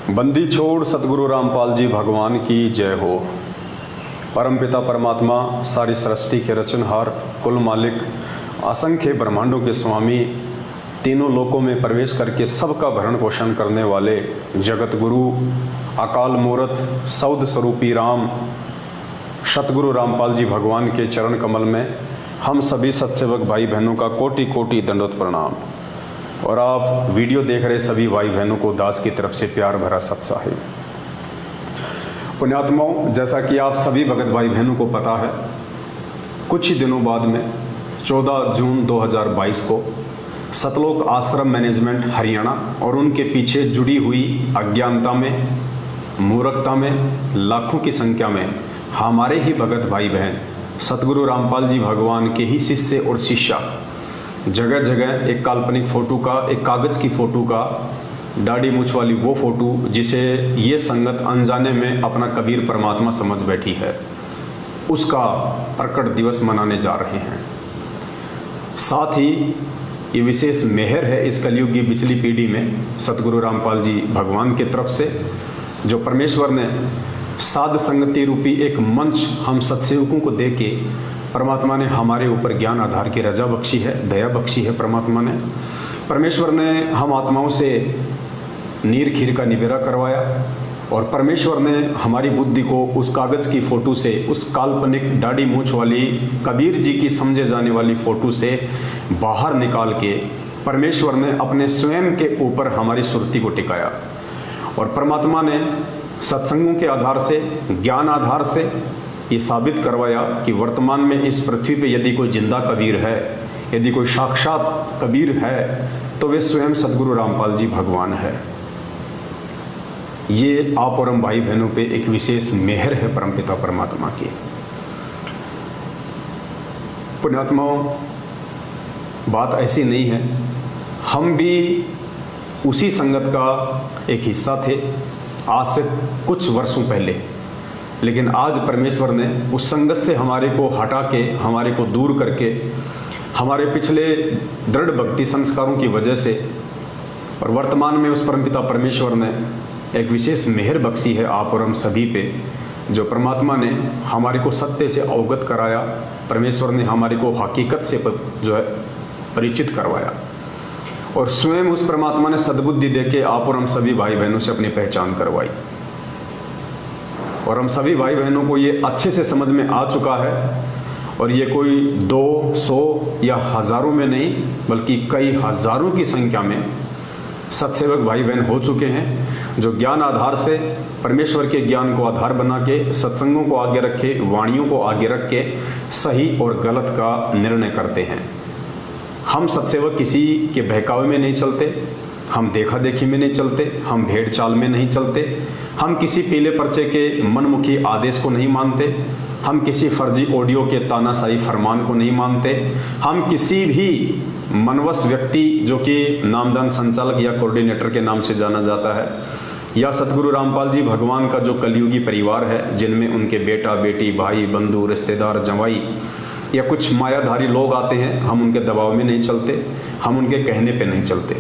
बंदी छोड़ सतगुरु रामपाल जी भगवान की जय हो। परमपिता परमात्मा सारी सृष्टि के रचनहार, कुल मालिक, असंख्य ब्रह्मांडों के स्वामी, तीनों लोकों में प्रवेश करके सबका भरण पोषण करने वाले जगत गुरु, अकाल मूर्त, सौद स्वरूपी राम सतगुरु रामपाल जी भगवान के चरण कमल में हम सभी सत्सेवक भाई बहनों का कोटि कोटि दंडवत प्रणाम। और आप वीडियो देख रहे सभी भाई बहनों को दास की तरफ से प्यार भरा सत साहिब। पुण्यात्माओं, जैसा कि आप सभी भगत भाई बहनों को पता है, कुछ ही दिनों बाद में 14 जून 2022 को सतलोक आश्रम मैनेजमेंट हरियाणा और उनके पीछे जुड़ी हुई अज्ञानता में, मूर्खता में, लाखों की संख्या में हमारे ही भगत भाई बहन सतगुरु रामपाल जी भगवान के ही शिष्य और शिष्या जगह जगह एक काल्पनिक फोटो का, एक कागज की फोटो का, दाढ़ी मूछ वाली वो फोटो जिसे ये संगत अनजाने में अपना कबीर परमात्मा समझ बैठी है, उसका प्रकट दिवस मनाने जा रहे हैं। साथ ही ये विशेष मेहर है इस कलयुग की पिछली पीढ़ी में सतगुरु रामपाल जी भगवान की तरफ से, जो परमेश्वर ने साध संगति रूपी एक मंच हम सत्सेवकों को दे के परमात्मा ने हमारे ऊपर ज्ञान आधार की रजा बख्शी है, दया बख्शी है। परमेश्वर ने हम आत्माओं से नीर खीर का निबेरा करवाया और परमेश्वर ने हमारी बुद्धि को उस कागज की फोटो से, उस काल्पनिक दाढ़ी मूछ वाली कबीर जी की समझे जाने वाली फोटो से बाहर निकाल के परमेश्वर ने अपने स्वयं के ऊपर हमारी सुरती को टिकाया। और परमात्मा ने सत्संगों के आधार से, ज्ञान आधार से ये साबित करवाया कि वर्तमान में इस पृथ्वी पे यदि कोई जिंदा कबीर है, यदि कोई साक्षात कबीर है, तो वे स्वयं सतगुरु रामपाल जी भगवान है। ये आप और हम भाई बहनों पे एक विशेष मेहर है परमपिता परमात्मा की। पुण्यात्माओं, बात ऐसी नहीं है, हम भी उसी संगत का एक हिस्सा थे आज से कुछ वर्षों पहले, लेकिन आज परमेश्वर ने उस संगत से हमारे को हटा के, हमारे को दूर करके, हमारे पिछले दृढ़ भक्ति संस्कारों की वजह से, और वर्तमान में उस परमपिता परमेश्वर ने एक विशेष मेहर बख्शी है आप और हम सभी पे, जो परमात्मा ने हमारे को सत्य से अवगत कराया। परमेश्वर ने हमारे को हकीकत से जो है परिचित करवाया और स्वयं उस परमात्मा ने सद्बुद्धि देके आप और हम सभी भाई बहनों से अपनी पहचान करवाई। और हम सभी भाई बहनों को ये अच्छे से समझ में आ चुका है, और ये कोई 200 या हजारों में नहीं बल्कि कई हजारों की संख्या में सत्सेवक भाई बहन हो चुके हैं, जो ज्ञान आधार से, परमेश्वर के ज्ञान को आधार बना के, सत्संगों को आगे रखे, वाणियों को आगे रख के सही और गलत का निर्णय करते हैं। हम सत्सेवक किसी के बहकावे में नहीं चलते, हम देखा देखी में नहीं चलते, हम भेड़ चाल में नहीं चलते, हम किसी पीले पर्चे के मनमुखी आदेश को नहीं मानते, हम किसी फर्जी ऑडियो के तानाशाही फरमान को नहीं मानते, हम किसी भी मनवश व्यक्ति जो कि नामदान संचालक या कोऑर्डिनेटर के नाम से जाना जाता है, या सतगुरु रामपाल जी भगवान का जो कलयुगी परिवार है, जिनमें उनके बेटा बेटी, भाई बंधु, रिश्तेदार, जवाई या कुछ मायाधारी लोग आते हैं, हम उनके दबाव में नहीं चलते, हम उनके कहने पे नहीं चलते,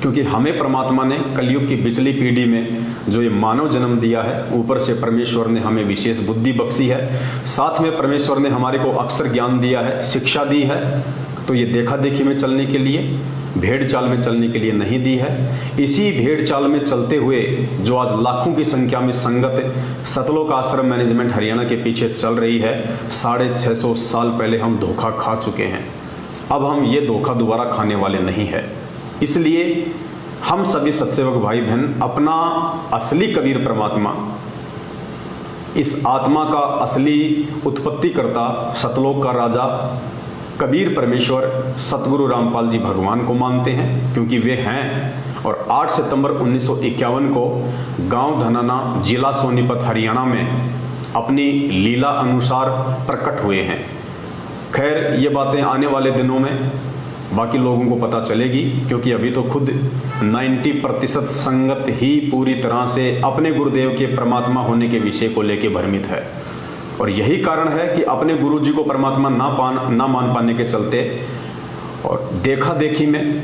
क्योंकि हमें परमात्मा ने कलयुग की पिछली पीढ़ी में जो ये मानव जन्म दिया है, ऊपर से परमेश्वर ने हमें विशेष बुद्धि बख्शी है, साथ में परमेश्वर ने हमारे को अक्षर ज्ञान दिया है, शिक्षा दी है, तो ये देखा देखी में चलने के लिए, भेड़ चाल में चलने के लिए नहीं दी है। इसी भेड़ चाल में चलते हुए जो आज लाखों की संख्या में संगत सतलोक आश्रम मैनेजमेंट हरियाणा के पीछे चल रही है, 650 साल पहले हम धोखा खा चुके हैं। अब हम ये धोखा दोबारा खाने वाले नहीं है। इसलिए हम सभी सत्सेवक भाई बहन अपना असली कबीर परमात्मा, इस आत्मा का असली उत्पत्ति करता, सतलोक का राजा कबीर परमेश्वर सतगुरु रामपाल जी भगवान को मानते हैं, क्योंकि वे हैं। और 8 सितंबर 1951 को गांव धनाना, जिला सोनीपत, हरियाणा में अपनी लीला अनुसार प्रकट हुए हैं। खैर, ये बातें आने वाले दिनों में बाकी लोगों को पता चलेगी, क्योंकि अभी तो खुद 90% संगत ही पूरी तरह से अपने गुरुदेव के परमात्मा होने के विषय को लेकर भ्रमित है। और यही कारण है कि अपने गुरु जी को परमात्मा ना मान पाने के चलते और देखा देखी में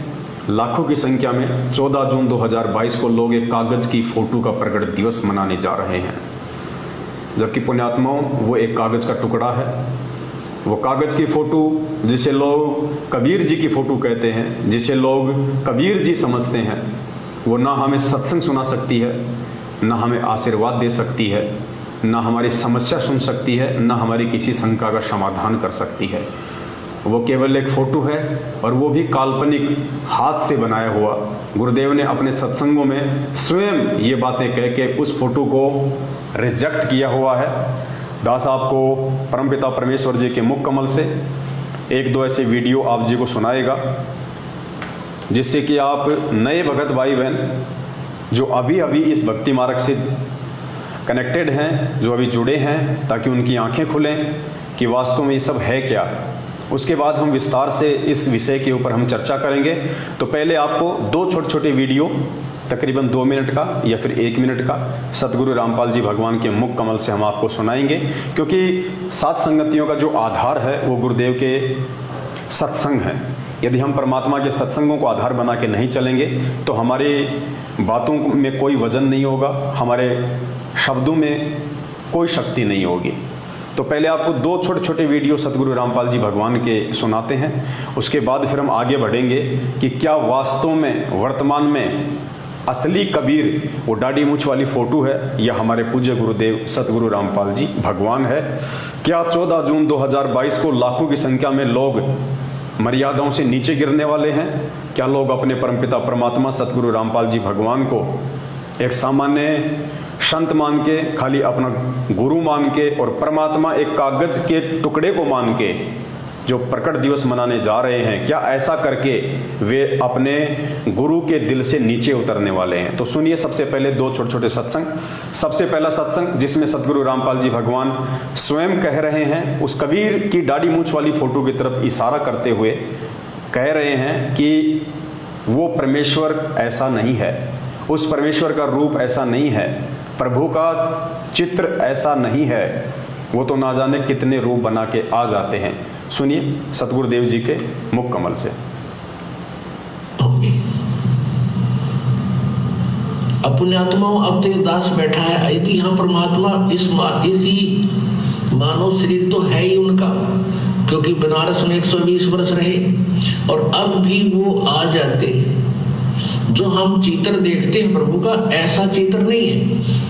लाखों की संख्या में 14 जून 2022 को लोग एक कागज की फोटो का प्रकट दिवस मनाने जा रहे हैं, जबकि पुण्यात्माओं वो एक कागज का टुकड़ा है। वो कागज की फोटो जिसे लोग कबीर जी की फोटो कहते हैं, जिसे लोग कबीर जी समझते हैं, वो ना हमें सत्संग सुना सकती है, ना हमें आशीर्वाद दे सकती है, ना हमारी समस्या सुन सकती है, ना हमारी किसी शंका का समाधान कर सकती है। वो केवल एक फोटो है, और वो भी काल्पनिक हाथ से बनाया हुआ। गुरुदेव ने अपने सत्संगों में स्वयं ये बातें कह के उस फोटो को रिजेक्ट किया हुआ है। दास आपको परमपिता परमेश्वर जी के मुख कमल से एक दो ऐसे वीडियो आप जी को सुनाएगा, जिससे कि आप नए भगत भाई बहन जो अभी अभी इस भक्ति मार्ग से कनेक्टेड हैं, जो अभी जुड़े हैं, ताकि उनकी आंखें खुलें कि वास्तव में ये सब है क्या। उसके बाद हम विस्तार से इस विषय के ऊपर हम चर्चा करेंगे। तो पहले आपको दो छोटे छोटे वीडियो तकरीबन 2 मिनट का या फिर 1 मिनट का सतगुरु रामपाल जी भगवान के मुख कमल से हम आपको सुनाएंगे, क्योंकि सात संगतियों का जो आधार है वो गुरुदेव के सत्संग है। यदि हम परमात्मा के सत्संगों को आधार बना के नहीं चलेंगे तो हमारी बातों में कोई वजन नहीं होगा, हमारे शब्दों में कोई शक्ति नहीं होगी। तो पहले आपको 2 छोटे छोटे वीडियो सतगुरु रामपाल जी भगवान के सुनाते हैं, उसके बाद फिर हम आगे बढ़ेंगे कि क्या वास्तव में वर्तमान में असली कबीर वो दाढ़ी मूंछ वाली फोटो है या हमारे पूज्य गुरुदेव सतगुरु रामपाल जी भगवान है। क्या 14 जून 2022 को लाखों की संख्या में लोग मर्यादाओं से नीचे गिरने वाले हैं? क्या लोग अपने परमपिता परमात्मा सतगुरु रामपाल जी भगवान को एक सामान्य संत मान के, खाली अपना गुरु मान के, और परमात्मा एक कागज के टुकड़े को मान के जो प्रकट दिवस मनाने जा रहे हैं, क्या ऐसा करके वे अपने गुरु के दिल से नीचे उतरने वाले हैं? तो सुनिए सबसे पहले 2 छोटे छोटे सत्संग। सबसे पहला सत्संग जिसमें सतगुरु रामपाल जी भगवान स्वयं कह रहे हैं, उस कबीर की दाढ़ी मूंछ वाली फोटो की तरफ इशारा करते हुए कह रहे हैं कि वो परमेश्वर ऐसा नहीं है, उस परमेश्वर का रूप ऐसा नहीं है, प्रभु का चित्र ऐसा नहीं है, वो तो ना जाने कितने रूप बना के आ जाते हैं। सुनिए सतगुरुदेव जी के मुख कमल से। अपने आत्माओं अब तो दास बैठा है, यदि हम परमात्मा इसी मानव शरीर तो है ही उनका, क्योंकि बनारस में 120 वर्ष रहे और अब भी वो आ जाते। जो हम चित्र देखते हैं प्रभु का, ऐसा चित्र नहीं है।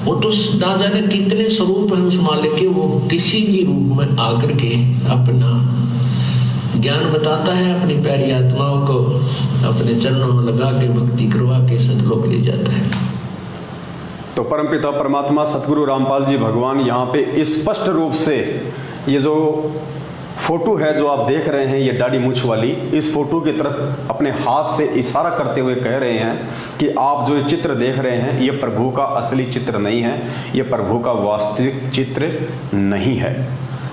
वो तो ना जाने कितने स्वरूप है उस मालिक के, वो किसी भी रूप में आकर के अपना ज्ञान बताता है, अपनी प्यारी आत्माओं को अपने चरणों में लगा के भक्ति करवा के सतलोक ले जाता है। तो परमपिता परमात्मा सतगुरु रामपाल जी भगवान यहाँ पे स्पष्ट रूप से ये जो फोटो है जो आप देख रहे हैं, ये दाढ़ी मूंछ वाली, इस फोटो की तरफ अपने हाथ से इशारा करते हुए कह रहे हैं कि आप जो चित्र देख रहे हैं ये प्रभु का असली चित्र नहीं है, ये प्रभु का वास्तविक चित्र नहीं है।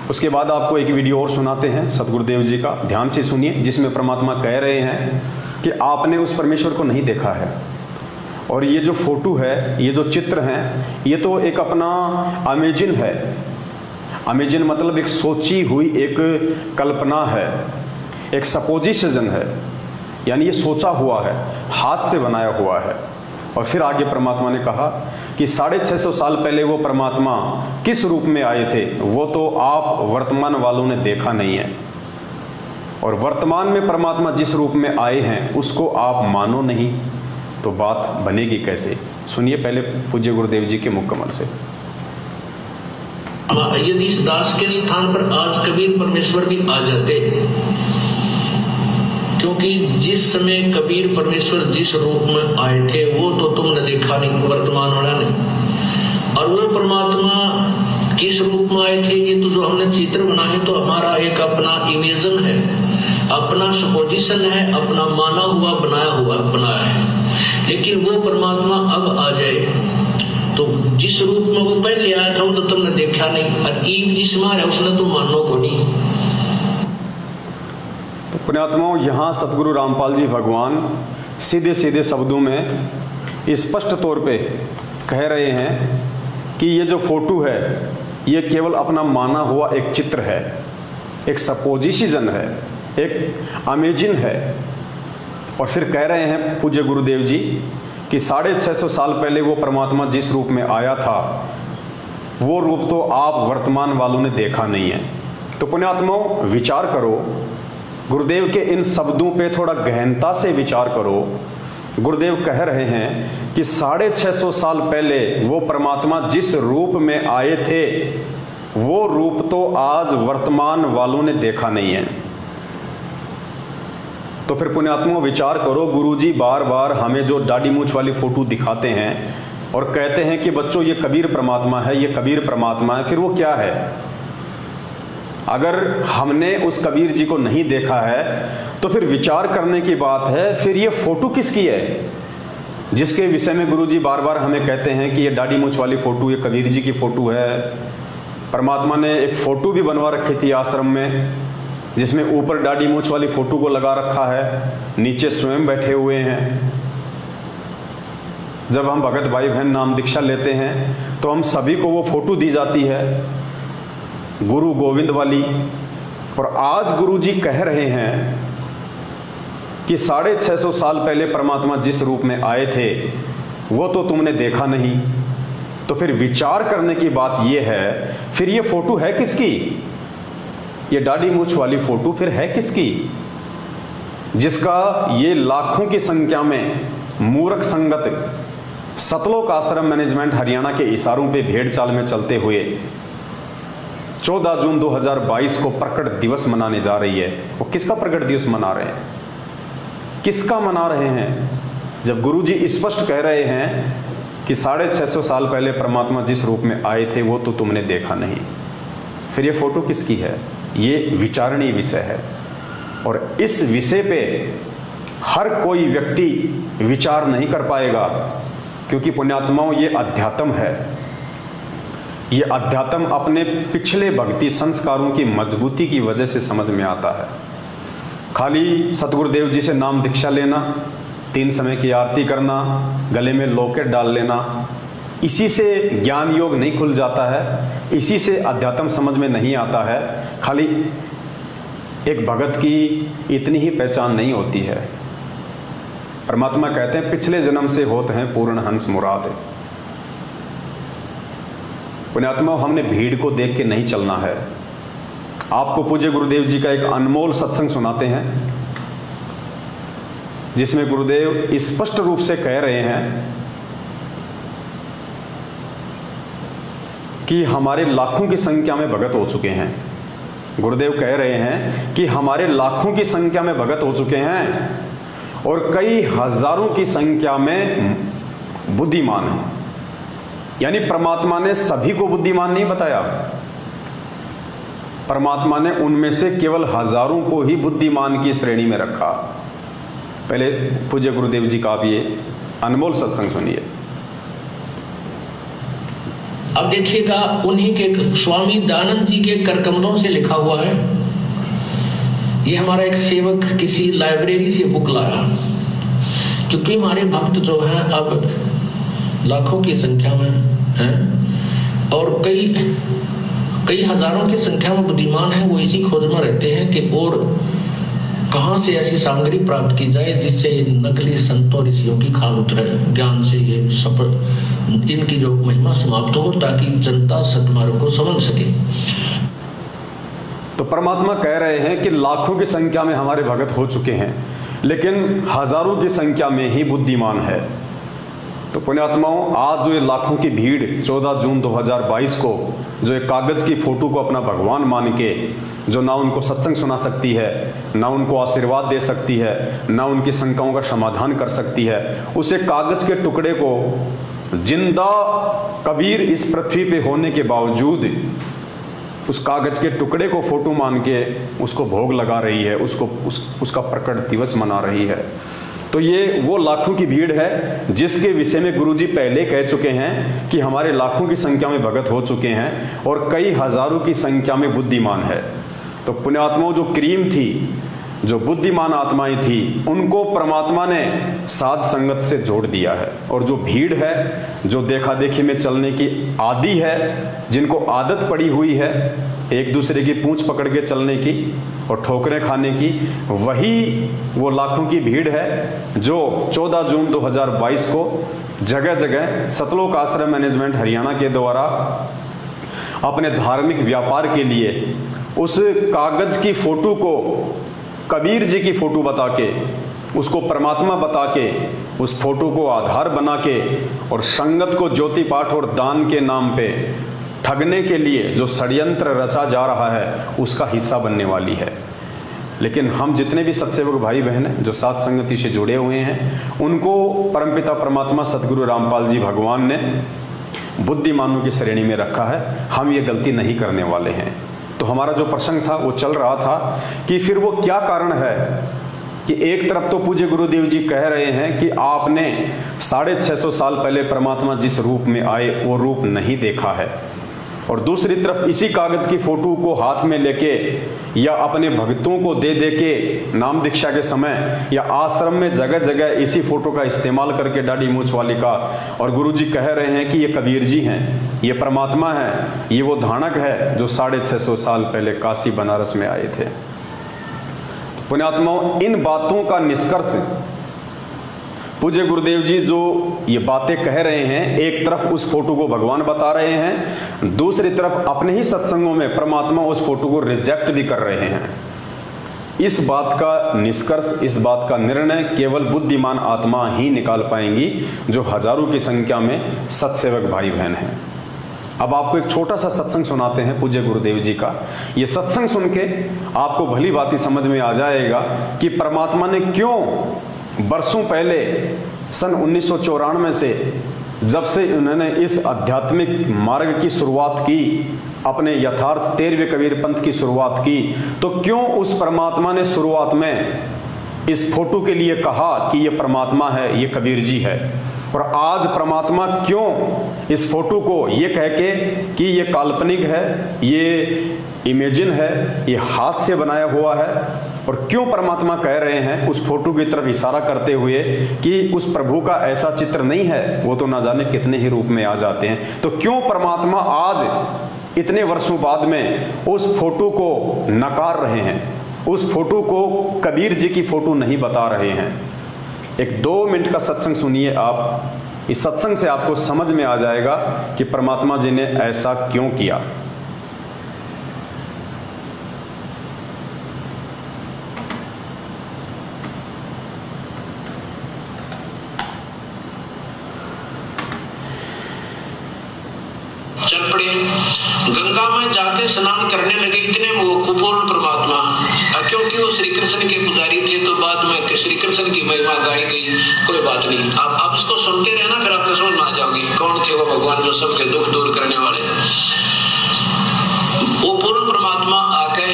उसके बाद आपको एक वीडियो और सुनाते हैं सतगुरुदेव जी का, ध्यान से सुनिए, जिसमें परमात्मा कह रहे हैं कि आपने उस परमेश्वर को नहीं देखा है, और ये जो फोटो है, ये जो चित्र हैं, ये तो एक अपना अमेजिन है। अमेजिन मतलब एक सोची हुई एक कल्पना है, एक सपोजिशन है, यानी ये सोचा हुआ है, हाथ से बनाया हुआ है। और फिर आगे परमात्मा ने कहा कि 650 साल पहले वो परमात्मा किस रूप में आए थे, वो तो आप वर्तमान वालों ने देखा नहीं है, और वर्तमान में परमात्मा जिस रूप में आए हैं उसको आप मानो नहीं, तो बात बनेगी कैसे? सुनिए पहले पूज्य गुरुदेव जी के मुख कमल से। यदि इस दास के स्थान पर आज कबीर परमेश्वर भी आ जाते, क्योंकि जिस समय कबीर परमेश्वर जिस रूप में आए थे वो तो तुमने देखा नहीं, वर्तमान वाला नहीं, और वो परमात्मा किस रूप में आए थे ये तो जो हमने चित्र बना है तो हमारा एक अपना इमेजन है, अपना सपोजिशन है, अपना माना हुआ बनाया है। लेकिन वो परमात्मा अब आ जाए तो जिस रूप में वो पहले आया था वो तो तुमने देखा नहीं, और ईब जिसमें है उसने तो मानो को नहीं। तो पुण्यात्माओं, यहाँ सतगुरु रामपाल जी भगवान सीधे सीधे शब्दों में स्पष्ट तौर पे कह रहे हैं कि ये जो फोटो है ये केवल अपना माना हुआ एक चित्र है, एक सपोजिशन है, एक अमेजिन है। और फिर कह रहे हैं पूज्य गुरुदेव जी कि 650 साल पहले वो परमात्मा जिस रूप में आया था वो रूप तो आप वर्तमान वालों ने देखा नहीं है। तो पुण्यात्माओं, विचार करो, गुरुदेव के इन शब्दों पे थोड़ा गहनता से विचार करो। गुरुदेव कह रहे हैं कि 650 साल पहले वो परमात्मा जिस रूप में आए थे वो रूप तो आज वर्तमान वालों ने देखा नहीं है। तो फिर पुण्यात्माओं विचार करो, गुरुजी बार बार हमें जो दाढ़ी मूंछ वाली फोटो दिखाते हैं और कहते हैं कि बच्चों ये कबीर परमात्मा है, ये कबीर परमात्मा है, फिर वो क्या है? अगर हमने उस कबीर जी को नहीं देखा है तो फिर विचार करने की बात है, फिर ये फोटो किसकी है जिसके विषय में गुरुजी बार बार हमें कहते हैं कि ये दाढ़ी मूंछ वाली फोटो ये कबीर जी की फोटो है। परमात्मा ने एक फोटो भी बनवा रखी थी आश्रम में जिसमें ऊपर दाढ़ी मूंछ वाली फोटो को लगा रखा है, नीचे स्वयं बैठे हुए हैं। जब हम भगत भाई बहन नाम दीक्षा लेते हैं तो हम सभी को वो फोटो दी जाती है गुरु गोविंद वाली। और आज गुरुजी कह रहे हैं कि 650 साल पहले परमात्मा जिस रूप में आए थे वो तो तुमने देखा नहीं। तो फिर विचार करने की बात ये है, फिर ये फोटो है किसकी? ये दाढ़ी मूंछ वाली फोटो फिर है किसकी जिसका ये लाखों की संख्या में मूर्ख संगत सतलोक आश्रम मैनेजमेंट हरियाणा के इशारों पे भेड़ चाल में चलते हुए 14 जून 2022 को प्रकट दिवस मनाने जा रही है। वो किसका प्रकट दिवस मना रहे हैं, किसका मना रहे हैं? जब गुरुजी स्पष्ट कह रहे हैं कि 650 साल पहले परमात्मा जिस रूप में आए थे वो तो तुमने देखा नहीं, फिर ये फोटो किसकी है? ये विचारणीय विषय है और इस विषय पे हर कोई व्यक्ति विचार नहीं कर पाएगा, क्योंकि पुण्यात्माओं ये अध्यात्म है। ये अध्यात्म अपने पिछले भक्ति संस्कारों की मजबूती की वजह से समझ में आता है। खाली सतगुरुदेव जी से नाम दीक्षा लेना, 3 समय की आरती करना, गले में लॉकेट डाल लेना, इसी से ज्ञान योग नहीं खुल जाता है, इसी से अध्यात्म समझ में नहीं आता है। खाली एक भगत की इतनी ही पहचान नहीं होती है। परमात्मा कहते हैं पिछले जन्म से होते हैं पूर्ण हंस मुराद। पुण्यात्मा, हमने भीड़ को देख के नहीं चलना है। आपको पूज्य गुरुदेव जी का एक अनमोल सत्संग सुनाते हैं जिसमें गुरुदेव स्पष्ट रूप से कह रहे हैं कि हमारे लाखों की संख्या में भगत हो चुके हैं। गुरुदेव कह रहे हैं कि हमारे लाखों की संख्या में भगत हो चुके हैं और कई हजारों की संख्या में बुद्धिमान हैं। यानी परमात्मा ने सभी को बुद्धिमान नहीं बताया, परमात्मा ने उनमें से केवल हजारों को ही बुद्धिमान की श्रेणी में रखा। पहले पूज्य गुरुदेव जी का आप ये अनमोल सत्संग सुनिए। अब देखिएगा, उन्हीं के स्वामी दयानंद जी के करकमलों से लिखा हुआ है। ये हमारा एक सेवक किसी लाइब्रेरी से बुक लाया, क्योंकि हमारे भक्त जो हैं अब लाखों की संख्या में हैं और कई हजारों की संख्या में बुद्धिमान हैं। वो इसी खोज में रहते हैं कि और कहां से ऐसी सामग्री प्राप्त की जाए जिससे नकली संतों ऋषियों की खाल उतरे, ज्ञान से ये सफल इनकी जो महिमा समाप्त हो, ताकि जनता सतमार्ग को समझ सके। तो परमात्मा कह रहे हैं कि लाखों की संख्या में हमारे भगत हो चुके हैं, लेकिन हजारों की संख्या में ही बुद्धिमान है। तो पुण्यात्माओं, आज जो ये लाखों की भीड़ 14 जून 2022 को जो एक कागज की फोटो को अपना भगवान मान के, जो ना उनको सत्संग सुना सकती है, ना उनको आशीर्वाद दे सकती है, ना उनकी शंकाओं का समाधान कर सकती है, उसे कागज के टुकड़े को जिंदा कबीर इस पृथ्वी पे होने के बावजूद उस कागज के टुकड़े को फोटो मान के उसको भोग लगा रही है, उसका प्रकट दिवस मना रही है। तो ये वो लाखों की भीड़ है जिसके विषय में गुरुजी पहले कह चुके हैं कि हमारे लाखों की संख्या में भगत हो चुके हैं और कई हजारों की संख्या में बुद्धिमान है। तो पुण्यात्माओं, जो क्रीम थी जो बुद्धिमान आत्माएं थी उनको परमात्मा ने साध संगत से जोड़ दिया है। और जो भीड़ है, जो देखा देखी में चलने की आदी है, जिनको आदत पड़ी हुई है एक दूसरे की पूंछ पकड़ के चलने की और ठोकरें खाने की, वही वो लाखों की भीड़ है जो 14 जून 2022 को जगह जगह सतलोक आश्रम मैनेजमेंट हरियाणा के द्वारा अपने धार्मिक व्यापार के लिए उस कागज की फोटो को कबीर जी की फोटो बता के, उसको परमात्मा बता के, उस फोटो को आधार बना के और संगत को ज्योति पाठ और दान के नाम पे ठगने के लिए जो षड्यंत्र रचा जा रहा है उसका हिस्सा बनने वाली है। लेकिन हम जितने भी सत्सेवक भाई बहन हैं जो साथ संगति से जुड़े हुए हैं, उनको परमपिता परमात्मा सदगुरु रामपाल जी भगवान ने बुद्धिमानों की श्रेणी में रखा है। हम ये गलती नहीं करने वाले हैं। तो हमारा जो प्रसंग था वो चल रहा था कि फिर वो क्या कारण है कि एक तरफ तो पूज्य गुरुदेव जी कह रहे हैं कि आपने 650 साल पहले परमात्मा जिस रूप में आए वो रूप नहीं देखा है, और दूसरी तरफ इसी कागज की फोटो को हाथ में लेके या अपने भक्तों को दे दे के नाम दीक्षा के समय या आश्रम में जगह जगह इसी फोटो का इस्तेमाल करके दाढ़ी मूंछ वाली का, और गुरुजी कह रहे हैं कि ये कबीर जी हैं, ये परमात्मा है, ये वो धानक है जो 650 साल पहले काशी बनारस में आए थे। पुण्यात्माओं, इन बातों का निष्कर्ष पूज्य गुरुदेव जी जो ये बातें कह रहे हैं, एक तरफ उस फोटो को भगवान बता रहे हैं, दूसरी तरफ अपने ही सत्संगों में परमात्मा उस फोटो को रिजेक्ट भी कर रहे हैं। इस बात का निष्कर्ष, इस बात का निर्णय केवल बुद्धिमान आत्मा ही निकाल पाएंगी जो हजारों की संख्या में सत्सेवक भाई बहन हैं। अब आपको एक छोटा सा सत्संग सुनाते हैं पूज्य गुरुदेव जी का। ये सत्संग सुन के आपको भली बात समझ में आ जाएगा कि परमात्मा ने क्यों बरसों पहले सन 1994 से जब से उन्होंने इस आध्यात्मिक मार्ग की शुरुआत की, अपने यथार्थ 13वें कबीर पंथ की शुरुआत की, तो क्यों उस परमात्मा ने शुरुआत में इस फोटो के लिए कहा कि ये परमात्मा है, ये कबीर जी है, और आज परमात्मा क्यों इस फोटो को ये कह के कि ये काल्पनिक है, ये इमेजिन है, ये हाथ से बनाया हुआ है, और क्यों परमात्मा कह रहे हैं उस फोटो की तरफ इशारा करते हुए कि उस प्रभु का ऐसा चित्र नहीं है, वो तो ना जाने कितने ही रूप में आ जाते हैं। तो क्यों परमात्मा आज इतने वर्षों बाद में उस फोटो को नकार रहे हैं, उस फोटो को कबीर जी की फोटो नहीं बता रहे हैं। एक 2 मिनट का सत्संग सुनिए आप। इस सत्संग से आपको समझ में आ जाएगा कि परमात्मा जी ने ऐसा क्यों किया। चल पड़े, गंगा में जाके स्नान करने लगे इतने कुपूर्ण परमात्मा, क्योंकि वो श्री कृष्ण के पुजारी थे तो बाद में श्री कृष्ण की महिमा गाई गई। कोई बात नहीं, आप इसको सुनते रहना, फिर आपको समझ में आ जाओगे कौन थे वो भगवान जो सबके दुख दूर करने वाले। वो पूर्ण परमात्मा आके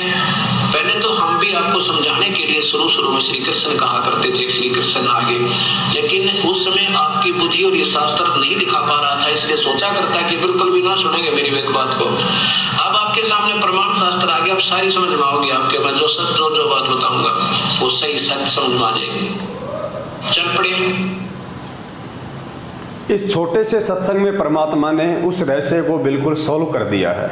पहले तो हम भी आपको समझाने के लिए शुरू में श्री कृष्ण कहा करते थे, श्री कृष्ण आगे, लेकिन उस समय आपकी बुद्धि और ये शास्त्र नहीं दिखा पा रहा था, इसलिए सोचा करता कि बिल्कुल भी ना सुनेंगे मेरी एक बात को। अब आपके सामने प्रमाण शास्त्र आ गया, अब सारी समझ में आओगे आपके, मैं जो सच जो बात बताऊंगा वो सही सच समझ में आ जाएगी। चल पड़े। इस छोटे से सत्संग में परमात्मा ने उस रहस्य को बिल्कुल सॉल्व कर दिया है।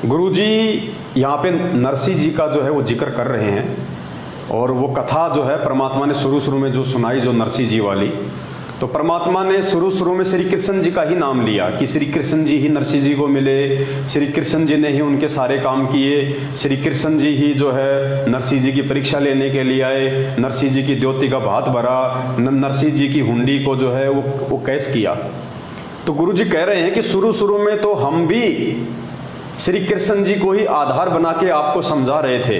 गुरुजी यहाँ पे नरसिंह जी का जो है वो जिक्र कर रहे हैं, और वो कथा जो है परमात्मा ने शुरू में जो सुनाई, जो नरसिंह जी वाली, तो परमात्मा ने शुरू में श्री कृष्ण जी का ही नाम लिया कि श्री कृष्ण जी ही नरसिंह जी को मिले, श्री कृष्ण जी ने ही उनके सारे काम किए, श्री कृष्ण जी ही जो है नरसिंह जी की परीक्षा लेने के लिए आए, नरसिंह जी की द्योति का भात भरा, नरसिंह जी की हुंडी को जो है वो कैश किया। तो गुरु जी कह रहे हैं कि शुरू में तो हम भी श्री कृष्ण जी को ही आधार बना के आपको समझा रहे थे।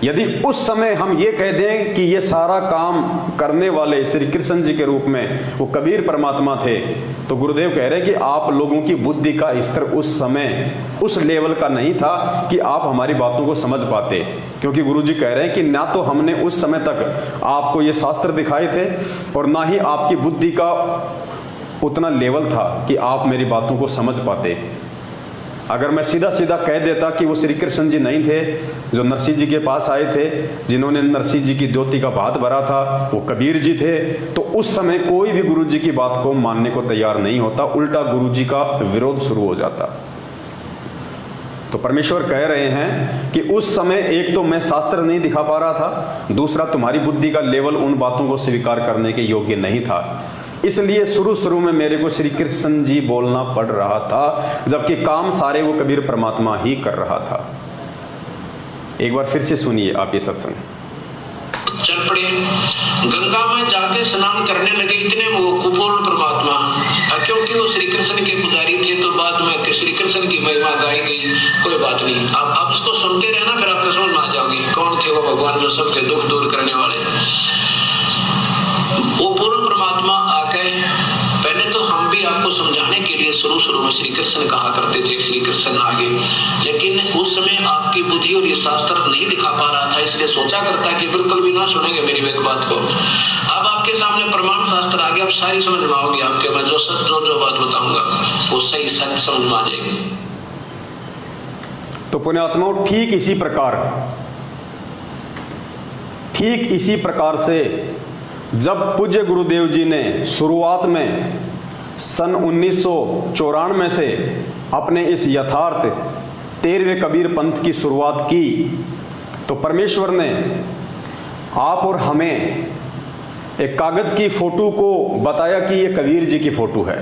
यदि उस समय हम ये कह दें कि ये सारा काम करने वाले श्री कृष्ण जी के रूप में वो कबीर परमात्मा थे, तो गुरुदेव कह रहे हैं कि आप लोगों की बुद्धि का स्तर उस समय उस लेवल का नहीं था कि आप हमारी बातों को समझ पाते। क्योंकि गुरुजी कह रहे हैं कि ना तो हमने उस समय तक आपको ये शास्त्र दिखाए थे, और ना ही आपकी बुद्धि का उतना लेवल था कि आप मेरी बातों को समझ पाते। अगर मैं सीधा सीधा कह देता कि वो श्री कृष्ण जी नहीं थे जो नरसिंह जी के पास आए थे, जिन्होंने नरसिंह जी की द्योति का भात भरा था, वो कबीर जी थे, तो उस समय कोई भी गुरु जी की बात को मानने को तैयार नहीं होता, उल्टा गुरु जी का विरोध शुरू हो जाता। तो परमेश्वर कह रहे हैं कि उस समय एक तो मैं शास्त्र नहीं दिखा पा रहा था, दूसरा तुम्हारी बुद्धि का लेवल उन बातों को स्वीकार करने के योग्य नहीं था, इसलिए शुरू में मेरे को श्री कृष्ण जी बोलना पड़ रहा था, जबकि काम सारे वो कबीर परमात्मा ही कर रहा था। एक बार फिर से सुनिए आप ये सत्संग। चल पड़े, गंगा में जाके स्नान करने लगे इतने वो कुपूर्ण परमात्मा, क्योंकि वो श्री कृष्ण के पुजारी थे तो बाद में श्री कृष्ण की महिमा गाई गई, कोई बात नहीं। आप इसको सुनते रहना, फिर आपको समझ में आ जाओगे कौन थे वो भगवान जो सबके दुख दूर करने वाले। वो पूर्ण परमात्मा आके पहले तो हम भी आपको समझाने के लिए शुरू में श्री कृष्ण कहा करते थे, श्री कृष्ण आगे, लेकिन उस समय आपकी बुद्धि और ये शास्त्र नहीं दिखा पा रहा था, इसलिए सोचा करता कि बिल्कुल भी ना सुनेंगे मेरी एक बात को। अब आपके सामने प्रमाण शास्त्र आ गया, अब सारी समझ में आओगे आपके, मैं जो बात बताऊंगा वो सही सच समझ में आ जाएगी। तो पुण्यात्माओं, ठीक इसी प्रकार से जब पूज्य गुरुदेव जी ने शुरुआत में सन 1994 से अपने इस यथार्थ 13वें कबीर पंथ की शुरुआत की, तो परमेश्वर ने आप और हमें एक कागज की फोटो को बताया कि ये कबीर जी की फोटो है,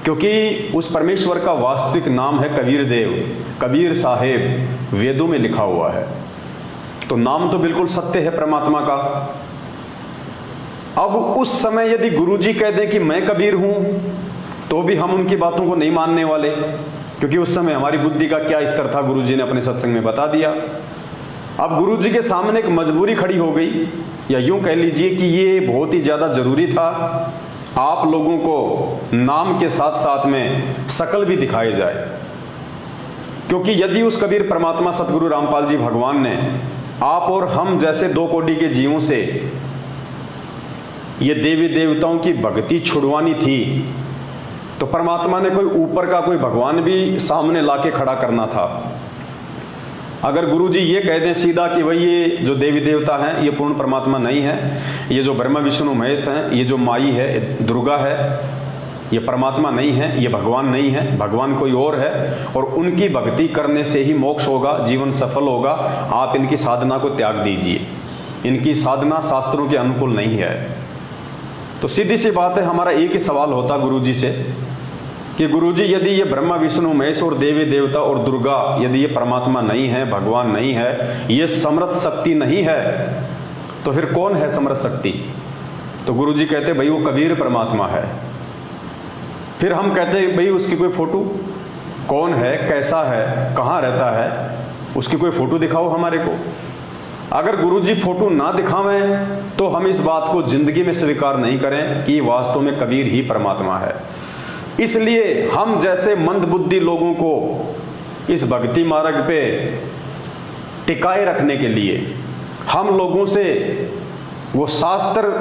क्योंकि उस परमेश्वर का वास्तविक नाम है कबीर देव, कबीर साहेब, वेदों में लिखा हुआ है। तो नाम तो बिल्कुल सत्य है परमात्मा का। अब उस समय यदि गुरुजी कह दें कि मैं कबीर हूं, तो भी हम उनकी बातों को नहीं मानने वाले, क्योंकि उस समय हमारी बुद्धि का क्या स्तर था गुरुजी ने अपने सत्संग में बता दिया। अब गुरुजी के सामने एक मजबूरी खड़ी हो गई, या यूं कह लीजिए कि ये बहुत ही ज्यादा जरूरी था, आप लोगों को नाम के साथ साथ में शकल भी दिखाई जाए। क्योंकि यदि उस कबीर परमात्मा सतगुरु रामपाल जी भगवान ने आप और हम जैसे दो कोटि के जीवों से ये देवी देवताओं की भक्ति छुड़वानी थी, तो परमात्मा ने कोई ऊपर का कोई भगवान भी सामने लाके खड़ा करना था। अगर गुरुजी ये कह दें सीधा कि भाई ये जो देवी देवता हैं ये पूर्ण परमात्मा नहीं है, ये जो ब्रह्मा विष्णु महेश हैं, ये जो माई है दुर्गा है, ये परमात्मा नहीं है, ये भगवान नहीं है, भगवान कोई और है, और उनकी भक्ति करने से ही मोक्ष होगा, जीवन सफल होगा, आप इनकी साधना को त्याग दीजिए, इनकी साधना शास्त्रों के अनुकूल नहीं है। तो सीधी सी बात है, हमारा एक ही सवाल होता गुरुजी से कि गुरुजी यदि ये ब्रह्मा विष्णु महेश और देवी देवता और दुर्गा यदि ये परमात्मा नहीं है, भगवान नहीं है, ये समर्थ शक्ति नहीं है, तो फिर कौन है समर्थ शक्ति? तो गुरुजी कहते भाई वो कबीर परमात्मा है। फिर हम कहते भाई उसकी कोई फोटो, कौन है, कैसा है, कहाँ रहता है, उसकी कोई फोटो दिखाओ हमारे को। अगर गुरुजी फोटो ना दिखावें तो हम इस बात को जिंदगी में स्वीकार नहीं करें कि वास्तव में कबीर ही परमात्मा है। इसलिए हम जैसे मंदबुद्धि लोगों को इस भक्ति मार्ग पे टिकाए रखने के लिए हम लोगों से वो शास्त्र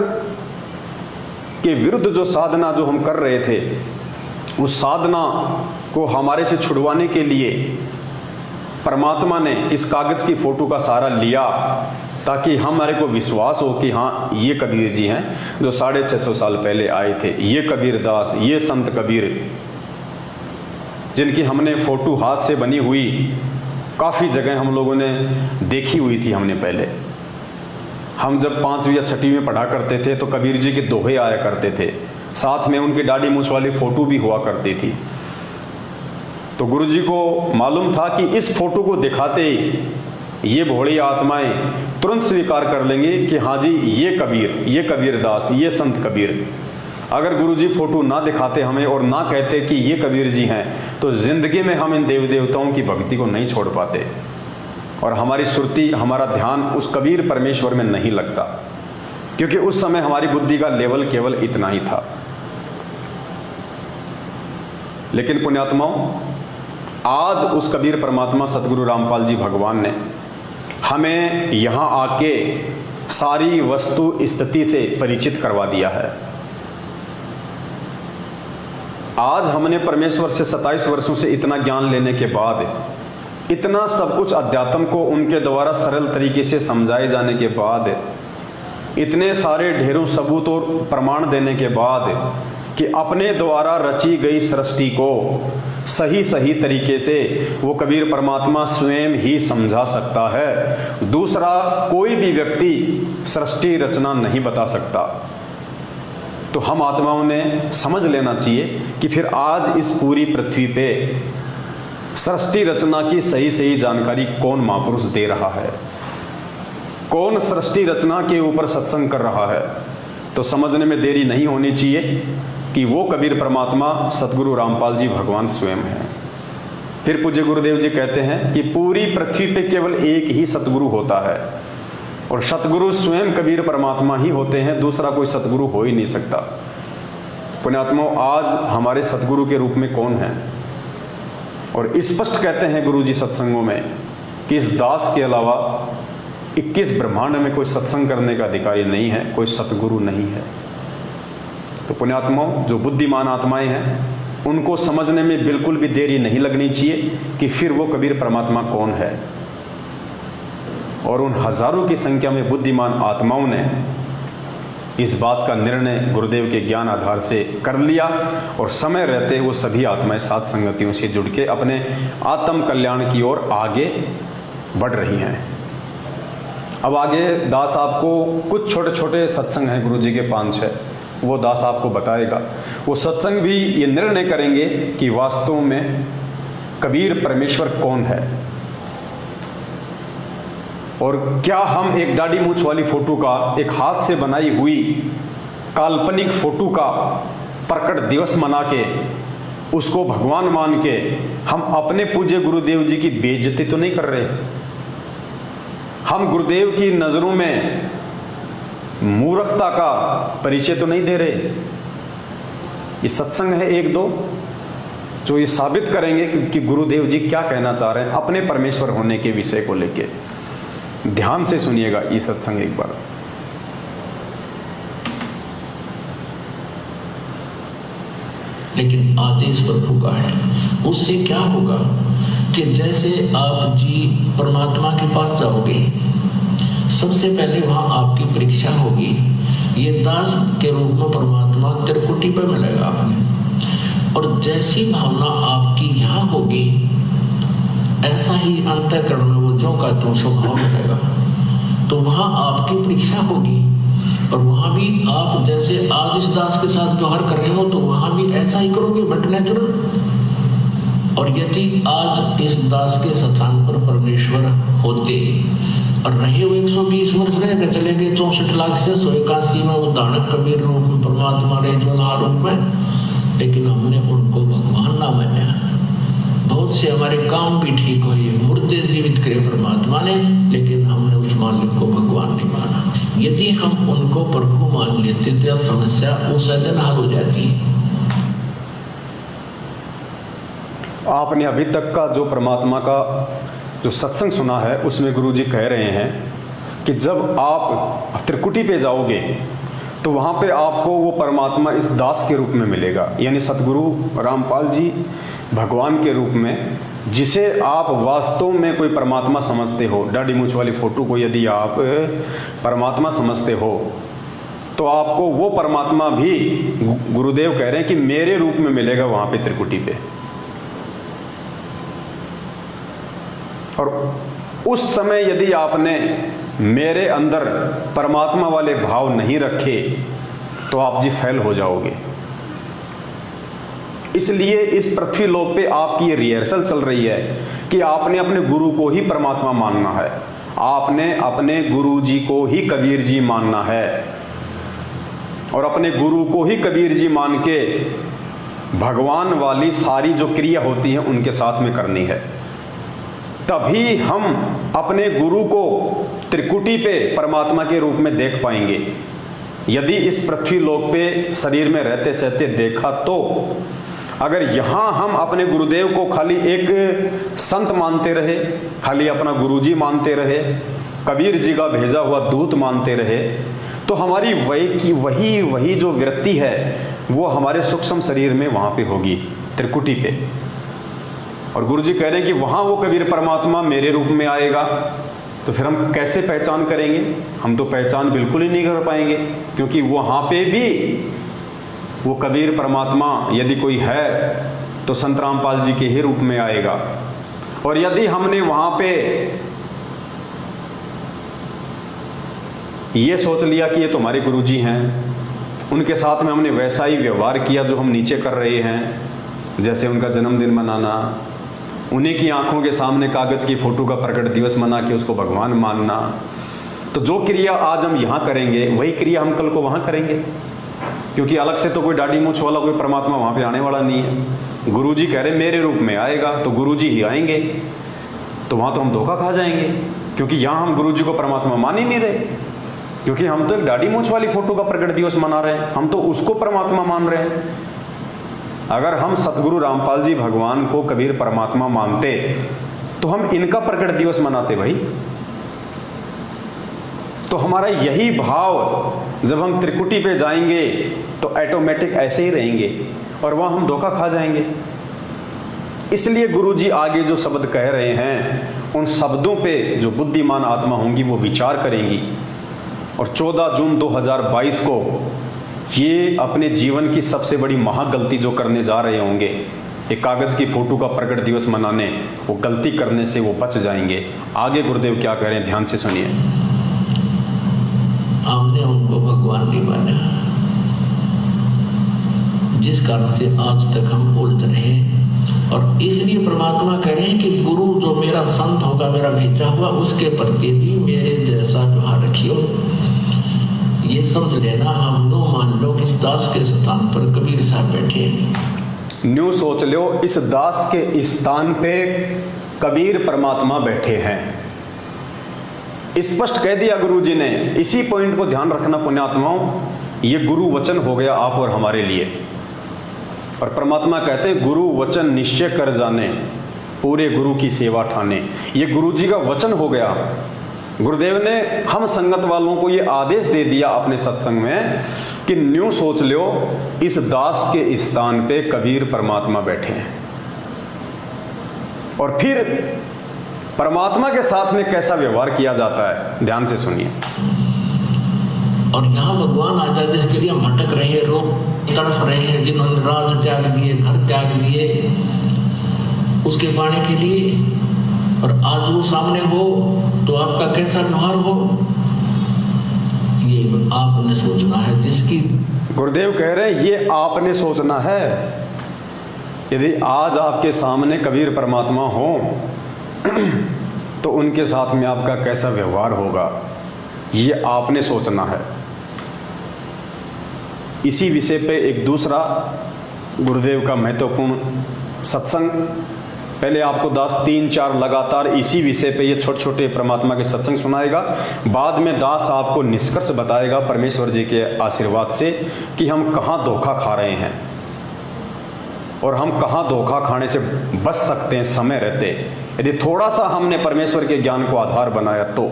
के विरुद्ध जो साधना जो हम कर रहे थे, उस साधना को हमारे से छुड़वाने के लिए परमात्मा ने इस कागज की फोटो का सहारा लिया, ताकि हमारे को विश्वास हो कि हाँ ये कबीर जी हैं जो 650 साल पहले आए थे, ये कबीर दास, ये संत कबीर, जिनकी हमने फोटो हाथ से बनी हुई काफ़ी जगह हम लोगों ने देखी हुई थी। हमने पहले हम जब 5वीं या 6वीं में पढ़ा करते थे तो कबीर जी के दोहे आया करते थे, साथ में उनकी दाढ़ी मूछ वाली फोटो भी हुआ करती थी। तो गुरुजी को मालूम था कि इस फोटो को दिखाते ही ये भोली आत्माएं तुरंत स्वीकार कर लेंगे कि हाँ जी ये कबीर, ये कबीर दास, ये संत कबीर। अगर गुरुजी फोटो ना दिखाते हमें और ना कहते कि ये कबीर जी हैं, तो जिंदगी में हम इन देव देवताओं की भक्ति को नहीं छोड़ पाते और हमारी सुरती, हमारा ध्यान उस कबीर परमेश्वर में नहीं लगता, क्योंकि उस समय हमारी बुद्धि का लेवल केवल इतना ही था। लेकिन पुण्यात्माओं, आज उस कबीर परमात्मा सतगुरु रामपाल जी भगवान ने हमें यहां आके सारी वस्तु स्थिति से परिचित करवा दिया है। आज हमने परमेश्वर से 27 वर्षों से इतना ज्ञान लेने के बाद, इतना सब कुछ अध्यात्म को उनके द्वारा सरल तरीके से समझाए जाने के बाद, इतने सारे ढेरों सबूत और प्रमाण देने के बाद कि अपने द्वारा रची गई सृष्टि को सही सही तरीके से वो कबीर परमात्मा स्वयं ही समझा सकता है, दूसरा कोई भी व्यक्ति सृष्टि रचना नहीं बता सकता। तो हम आत्माओं ने समझ लेना चाहिए कि फिर आज इस पूरी पृथ्वी पे सृष्टि रचना की सही सही जानकारी कौन महापुरुष दे रहा है, कौन सृष्टि रचना के ऊपर सत्संग कर रहा है। तो समझने में देरी नहीं होनी चाहिए कि वो कबीर परमात्मा सतगुरु रामपाल जी भगवान स्वयं हैं। फिर पूज्य गुरुदेव जी कहते हैं कि पूरी पृथ्वी पे केवल एक ही सतगुरु होता है और सतगुरु स्वयं कबीर परमात्मा ही होते हैं, दूसरा कोई सतगुरु हो ही नहीं सकता। पुण्यात्माओं, आज हमारे सतगुरु के रूप में कौन है? और स्पष्ट कहते हैं गुरु जी सत्संगों में कि इस दास के अलावा 21 ब्रह्मांड में कोई सत्संग करने का अधिकारी नहीं है, कोई सतगुरु नहीं है। तो पुण्यात्माओं, जो बुद्धिमान आत्माएं हैं उनको समझने में बिल्कुल भी देरी नहीं लगनी चाहिए कि फिर वो कबीर परमात्मा कौन है। और उन हजारों की संख्या में बुद्धिमान आत्माओं ने इस बात का निर्णय गुरुदेव के ज्ञान आधार से कर लिया और समय रहते वो सभी आत्माएं साथ संगतियों से जुड़ के अपने आत्म कल्याण की ओर आगे बढ़ रही हैं। अब आगे दास आपको कुछ छोटे छोटे सत्संग हैं गुरु जी के 5-6, वो दास आपको बताएगा। वो सत्संग भी ये निर्णय करेंगे कि वास्तव में कबीर परमेश्वर कौन है और क्या हम एक दाढ़ी मूछ वाली फोटो का, एक हाथ से बनाई हुई काल्पनिक फोटो का प्रकट दिवस मना के उसको भगवान मान के हम अपने पूज्य गुरुदेव जी की बेइज्जती तो नहीं कर रहे? हम गुरुदेव की नजरों में मूर्खता का परिचय तो नहीं दे रहे? ये सत्संग है 1-2 जो ये साबित करेंगे कि गुरुदेव जी क्या कहना चाह रहे हैं अपने परमेश्वर होने के विषय को लेके। ध्यान से सुनिएगा ये सत्संग एक बार। लेकिन आदेश प्रभु का है। उससे क्या होगा कि जैसे आप जी परमात्मा के पास जाओगे, सबसे पहले वहां आपकी परीक्षा होगी। ये दास के रूप में परमात्मा त्रिकुटी पर मिलेगा आपने, और जैसी भावना आपकी यहाँ होगी ऐसा ही अंतःकरण में वो जो का जो स्वभाव मिलेगा। तो वहां आपकी परीक्षा होगी और वहां भी आप जैसे आज इस दास के साथ व्यवहार कर रहे हो तो वहां भी ऐसा ही करोगे, बट नेचुरल। और यदि आज इस दास के स्थान पर परमेश्वर होते और रहे वो 120 वर्ष रहेगा, चले गए 64 लाख से 181 में वो दानक कबीर रूप में परमात्मा रहे ज्वाला रूप में, लेकिन हमने उनको भगवान ना माना। बहुत से हमारे काम भी ठीक हुए, मुर्दे जीवित करे परमात्मा ने, लेकिन हमने उस मालिक को भगवान नहीं माना। यदि हम उनको प्रभु मान लेते तो यह समस्या उस दिन हल हो जाती। आपने अभी तक का जो परमात्मा का जो सत्संग सुना है उसमें गुरु जी कह रहे हैं कि जब आप त्रिकुटी पे जाओगे तो वहां पे आपको वो परमात्मा इस दास के रूप में मिलेगा, यानी सतगुरु रामपाल जी भगवान के रूप में, जिसे आप वास्तव में कोई परमात्मा समझते हो। दाढ़ी मूछ वाली फोटो को यदि आप परमात्मा समझते हो तो आपको वो परमात्मा भी गुरुदेव कह रहे हैं कि मेरे रूप में मिलेगा वहां पे त्रिकुटी पे। और उस समय यदि आपने मेरे अंदर परमात्मा वाले भाव नहीं रखे तो आप जी फेल हो जाओगे। इसलिए इस पृथ्वी लोक पे आपकी ये रिहर्सल चल रही है कि आपने अपने गुरु को ही परमात्मा मानना है, आपने अपने गुरु जी को ही कबीर जी मानना है, और अपने गुरु को ही कबीर जी मान के भगवान वाली सारी जो क्रिया होती है उनके साथ में करनी है। तभी हम अपने गुरु को त्रिकुटी पे परमात्मा के रूप में देख पाएंगे। यदि इस पृथ्वी लोक पे शरीर में रहते सहते देखा तो अगर यहां हम अपने गुरुदेव को खाली एक संत मानते रहे, खाली अपना गुरुजी मानते रहे, कबीर जी का भेजा हुआ दूत मानते रहे, तो हमारी वही जो वृत्ति है वो हमारे सूक्ष्म शरीर में वहां पे होगी, त्रिकुटी पे। और गुरु जी कह रहे हैं कि वहां वो कबीर परमात्मा मेरे रूप में आएगा। तो फिर हम कैसे पहचान करेंगे? हम तो पहचान बिल्कुल ही नहीं कर पाएंगे, क्योंकि वहां पे भी वो कबीर परमात्मा यदि कोई है तो संत रामपाल जी के ही रूप में आएगा। और यदि हमने वहां पे ये सोच लिया कि ये तो हमारे गुरु जी हैं, उनके साथ में हमने वैसा ही व्यवहार किया जो हम नीचे कर रहे हैं, जैसे उनका जन्मदिन मनाना, उन्हीं की आंखों के सामने कागज की फोटो का प्रकट दिवस मना के उसको भगवान मानना, तो जो क्रिया आज हम यहां करेंगे वही क्रिया हम कल को वहां करेंगे, क्योंकि अलग से तो कोई दाढ़ी मूंछ वाला कोई परमात्मा वहां पे आने वाला नहीं है। गुरु जी कह रहे मेरे रूप में आएगा, तो गुरु जी ही आएंगे, तो वहां तो हम धोखा खा जाएंगे, क्योंकि यहां हम गुरु जी को परमात्मा मान ही नहीं रहे, क्योंकि हम तो एक दाढ़ी मूंछ वाली फोटो का प्रकट दिवस मना रहे हैं, हम तो उसको परमात्मा मान रहे हैं। अगर हम सतगुरु रामपाल जी भगवान को कबीर परमात्मा मानते तो हम इनका प्रकट दिवस मनाते भाई। तो हमारा यही भाव जब हम त्रिकुटी पे जाएंगे तो ऑटोमेटिक ऐसे ही रहेंगे और वहां हम धोखा खा जाएंगे। इसलिए गुरु जी आगे जो शब्द कह रहे हैं उन शब्दों पे जो बुद्धिमान आत्मा होंगी वो विचार करेंगी, और 14 जून 2022 को ये अपने जीवन की सबसे बड़ी महागलती जो करने जा रहे होंगे, एक कागज की फोटो का प्रकट दिवस मनाने, वो गलती करने से वो बच जाएंगे। आगे गुरुदेव क्या कह रहे हैं, ध्यान से सुनिए। हमने उनको भगवान नहीं माना, जिस कारण से आज तक हम उलझ रहे हैं, और इसलिए परमात्मा कह रहे हैं कि गुरु जो मेरा संत होगा, मेरा भेजा हुआ, उसके प्रति भी मेरे जैसा व्यवहार रखियो। ये समझ लेना, हम लो मान लो कि इस दास के स्थान पर कबीर साहब बैठे हैं। न्यू सोच लो, इस दास के स्थान पे कबीर परमात्मा बैठे हैं। स्पष्ट कह दिया गुरु जी ने। इसी पॉइंट को ध्यान रखना पुण्यात्माओं, ये गुरु वचन हो गया आप और हमारे लिए। और परमात्मा कहते हैं गुरु वचन निश्चय कर जाने, पूरे गुरु की सेवा ठाने। ये गुरु जी का वचन हो गया। गुरुदेव ने हम संगत वालों को ये आदेश दे दिया अपने सत्संग में कि न्यू सोच लो, इस दास के स्थान पे कबीर परमात्मा बैठे हैं। और फिर परमात्मा के साथ में कैसा व्यवहार किया जाता है, ध्यान से सुनिए। और यहाँ भगवान आ जाए जिसके लिए हम भटक रहे हैं, रोग तड़फ रहे हैं, जिन्होंने राज त्याग दिए, घर त्याग दिए उसके पाने के लिए, और आज वो सामने हो तो आपका कैसा व्यवहार हो, ये आपने सोचना है। जिसकी गुरुदेव कह रहे हैं ये आपने सोचना है। यदि आज आपके सामने कबीर परमात्मा हो तो उनके साथ में आपका कैसा व्यवहार होगा, ये आपने सोचना है। इसी विषय पे एक दूसरा गुरुदेव का महत्वपूर्ण सत्संग, पहले आपको दास 3-4 लगातार इसी विषय पे ये छोटे छोटे परमात्मा के सत्संग सुनाएगा। बाद में दास आपको निष्कर्ष बताएगा परमेश्वर जी के आशीर्वाद से कि हम कहाँ धोखा खा रहे हैं और हम कहाँ धोखा खाने से बच सकते हैं समय रहते, यदि थोड़ा सा हमने परमेश्वर के ज्ञान को आधार बनाया तो।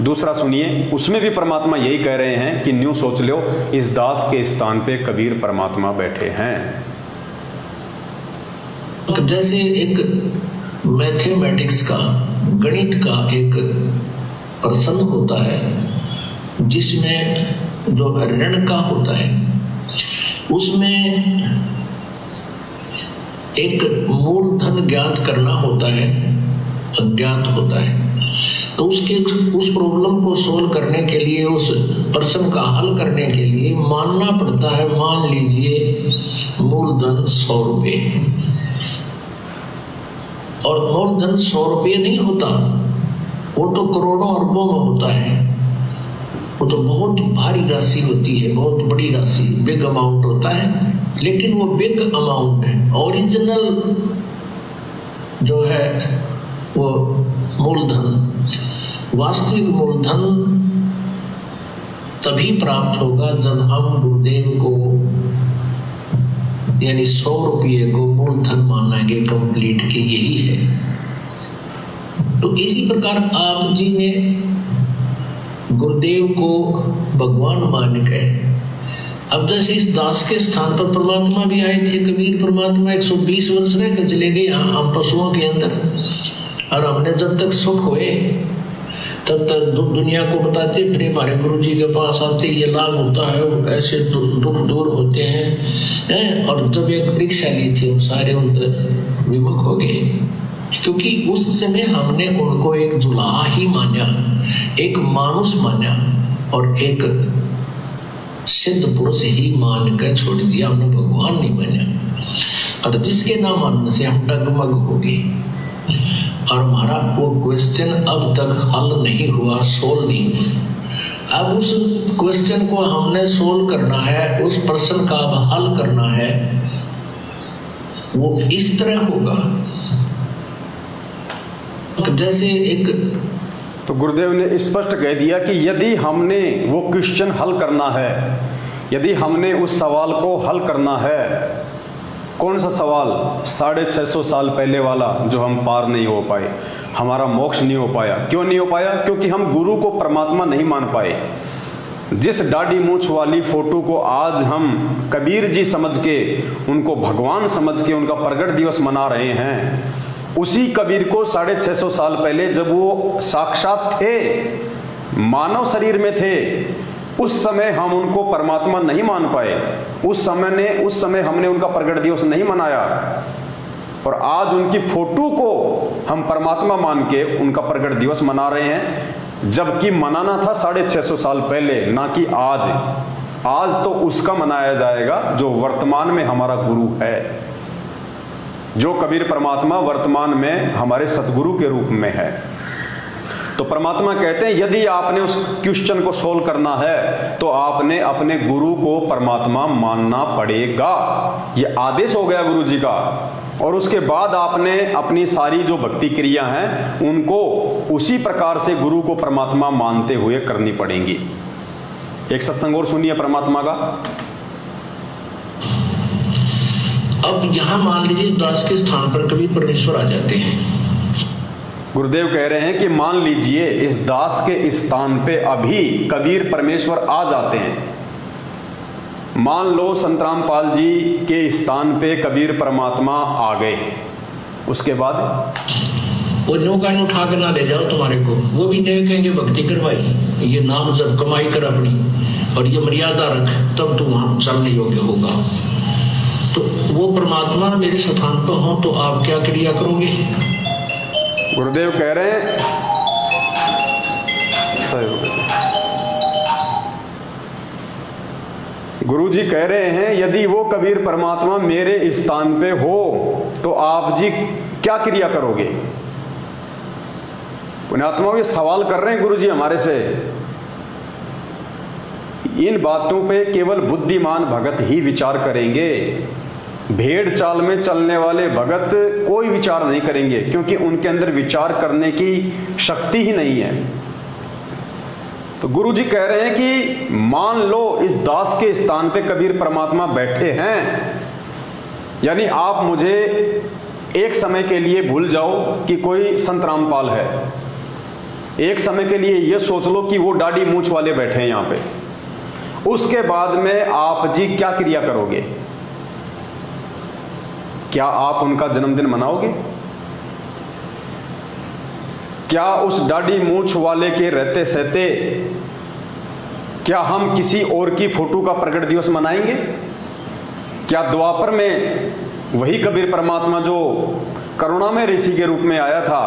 दूसरा सुनिए, उसमें भी परमात्मा यही कह रहे हैं कि न्यू सोच लो, इस दास के स्थान पे कबीर परमात्मा बैठे हैं। जैसे एक मैथमेटिक्स का, गणित का एक प्रश्न होता है जिसमें जो ऋण का होता है उसमें एक मूलधन ज्ञात करना होता है, अज्ञात होता है। तो उस प्रॉब्लम को सोल्व करने के लिए, उस प्रश्न का हल करने के लिए मानना पड़ता है, मान लीजिए मूलधन 100 रुपये, और मूलधन 100 रुपये नहीं होता, वो तो करोड़ों अरबों में होता है। वो तो बहुत भारी राशि होती है, बहुत बड़ी राशि, बिग अमाउंट होता है। लेकिन वो बिग अमाउंट है, ओरिजिनल जो है वो मूलधन, वास्तविक मूलधन तभी प्राप्त होगा जब हम गुरुदेव को यानी 100 रुपये को मूलधन मानेंगे कंप्लीट के यही है। तो इसी प्रकार आप जी ने गुरुदेव को भगवान मान गए। अब जैसे इस दास के स्थान पर परमात्मा भी आए थे, कबीर परमात्मा 120 वर्ष रह के चले गए यहाँ हम पशुओं के अंदर, और हमने जब तक सुख हुए तब तक दुनिया को बताते, फिर हमारे गुरु जी के पास आते, ये लाभ होता है, ऐसे दुख दूर होते हैं। और जब एक परीक्षा ली थी, हम सारे उनसे विमुख हो गए, क्योंकि उस समय हमने उनको एक जुलाहा ही माना, एक मानुष माना और एक सिद्ध पुरुष ही मानकर छोड़ दिया, हमने भगवान नहीं माना। और जिसके ना मानने से हम डगमग हो गए, और हमारा वो क्वेश्चन अब तक हल नहीं हुआ, सोल्व नहीं हुआ। अब उस क्वेश्चन को हमने सोल्व करना है, उस प्रश्न का अब हल करना है। वो इस तरह होगा जैसे एक, तो गुरुदेव ने स्पष्ट कह दिया कि यदि हमने वो क्वेश्चन हल करना है, यदि हमने उस सवाल को हल करना है, कौन सा सवाल? 650 साल पहले वाला जो हम पार नहीं हो पाए, हमारा मोक्ष नहीं हो पाया। क्यों नहीं हो पाया? क्योंकि हम गुरु को परमात्मा नहीं मान पाए। जिस दाढ़ी मूंछ वाली फोटो को आज हम कबीर जी समझ के, उनको भगवान समझ के उनका प्रगट दिवस मना रहे हैं, उसी कबीर को 650 साल पहले जब वो साक्षात थे, मानव शरीर में थे, उस समय हम उनको परमात्मा नहीं मान पाए। उस समय हमने उनका प्रगट दिवस नहीं मनाया, और आज उनकी फोटो को हम परमात्मा मान के उनका प्रगट दिवस मना रहे हैं, जबकि मनाना था 650 साल पहले, ना कि आज। आज तो उसका मनाया जाएगा जो वर्तमान में हमारा गुरु है, जो कबीर परमात्मा वर्तमान में हमारे सतगुरु के रूप में है। तो परमात्मा कहते हैं यदि आपने उस क्वेश्चन को सोल्व करना है तो आपने अपने गुरु को परमात्मा मानना पड़ेगा। ये आदेश हो गया गुरु जी का। और उसके बाद आपने अपनी सारी जो भक्ति क्रिया हैं उनको उसी प्रकार से गुरु को परमात्मा मानते हुए करनी पड़ेंगी। एक सत्संग और सुनिए परमात्मा का। अब यहां मान लीजिए इस दास के स्थान पर कभी परमेश्वर आ जाते हैं। गुरुदेव कह रहे हैं कि मान लीजिए इस दास के स्थान पे अभी कबीर परमेश्वर आ जाते हैं। मान लो संत रामपाल जी के स्थान पे कबीर परमात्मा आ गए, उसके बाद वो नौका उठा कर ना ले जाओ तुम्हारे को, वो भी नहीं कहेंगे भक्ति करवाई, ये नाम जब कमाई कर अपनी और ये मर्यादा रख, तब तू वहां चलने योग्य होगा। तो वो परमात्मा मेरे स्थान पर हो तो आप क्या क्रिया करोगे? गुरुदेव कह रहे हैं गुरु जी कह रहे हैं यदि वो कबीर परमात्मा मेरे स्थान पे हो तो आप जी क्या क्रिया करोगे? पुण्यात्मा ये सवाल कर रहे हैं गुरु जी हमारे से। इन बातों पे केवल बुद्धिमान भगत ही विचार करेंगे। भेड़ चाल में चलने वाले भगत कोई विचार नहीं करेंगे, क्योंकि उनके अंदर विचार करने की शक्ति ही नहीं है। तो गुरु जी कह रहे हैं कि मान लो इस दास के स्थान पे कबीर परमात्मा बैठे हैं, यानी आप मुझे एक समय के लिए भूल जाओ कि कोई संत रामपाल है, एक समय के लिए ये सोच लो कि वो दाढ़ी मूंछ वाले बैठे हैं यहां पे। उसके बाद में आप जी क्या क्रिया करोगे? क्या आप उनका जन्मदिन मनाओगे? क्या उस दाढ़ी मूंछ वाले के रहते सहते क्या हम किसी और की फोटो का प्रकट दिवस मनाएंगे? क्या द्वापर में वही कबीर परमात्मा जो करुणा में ऋषि के रूप में आया था,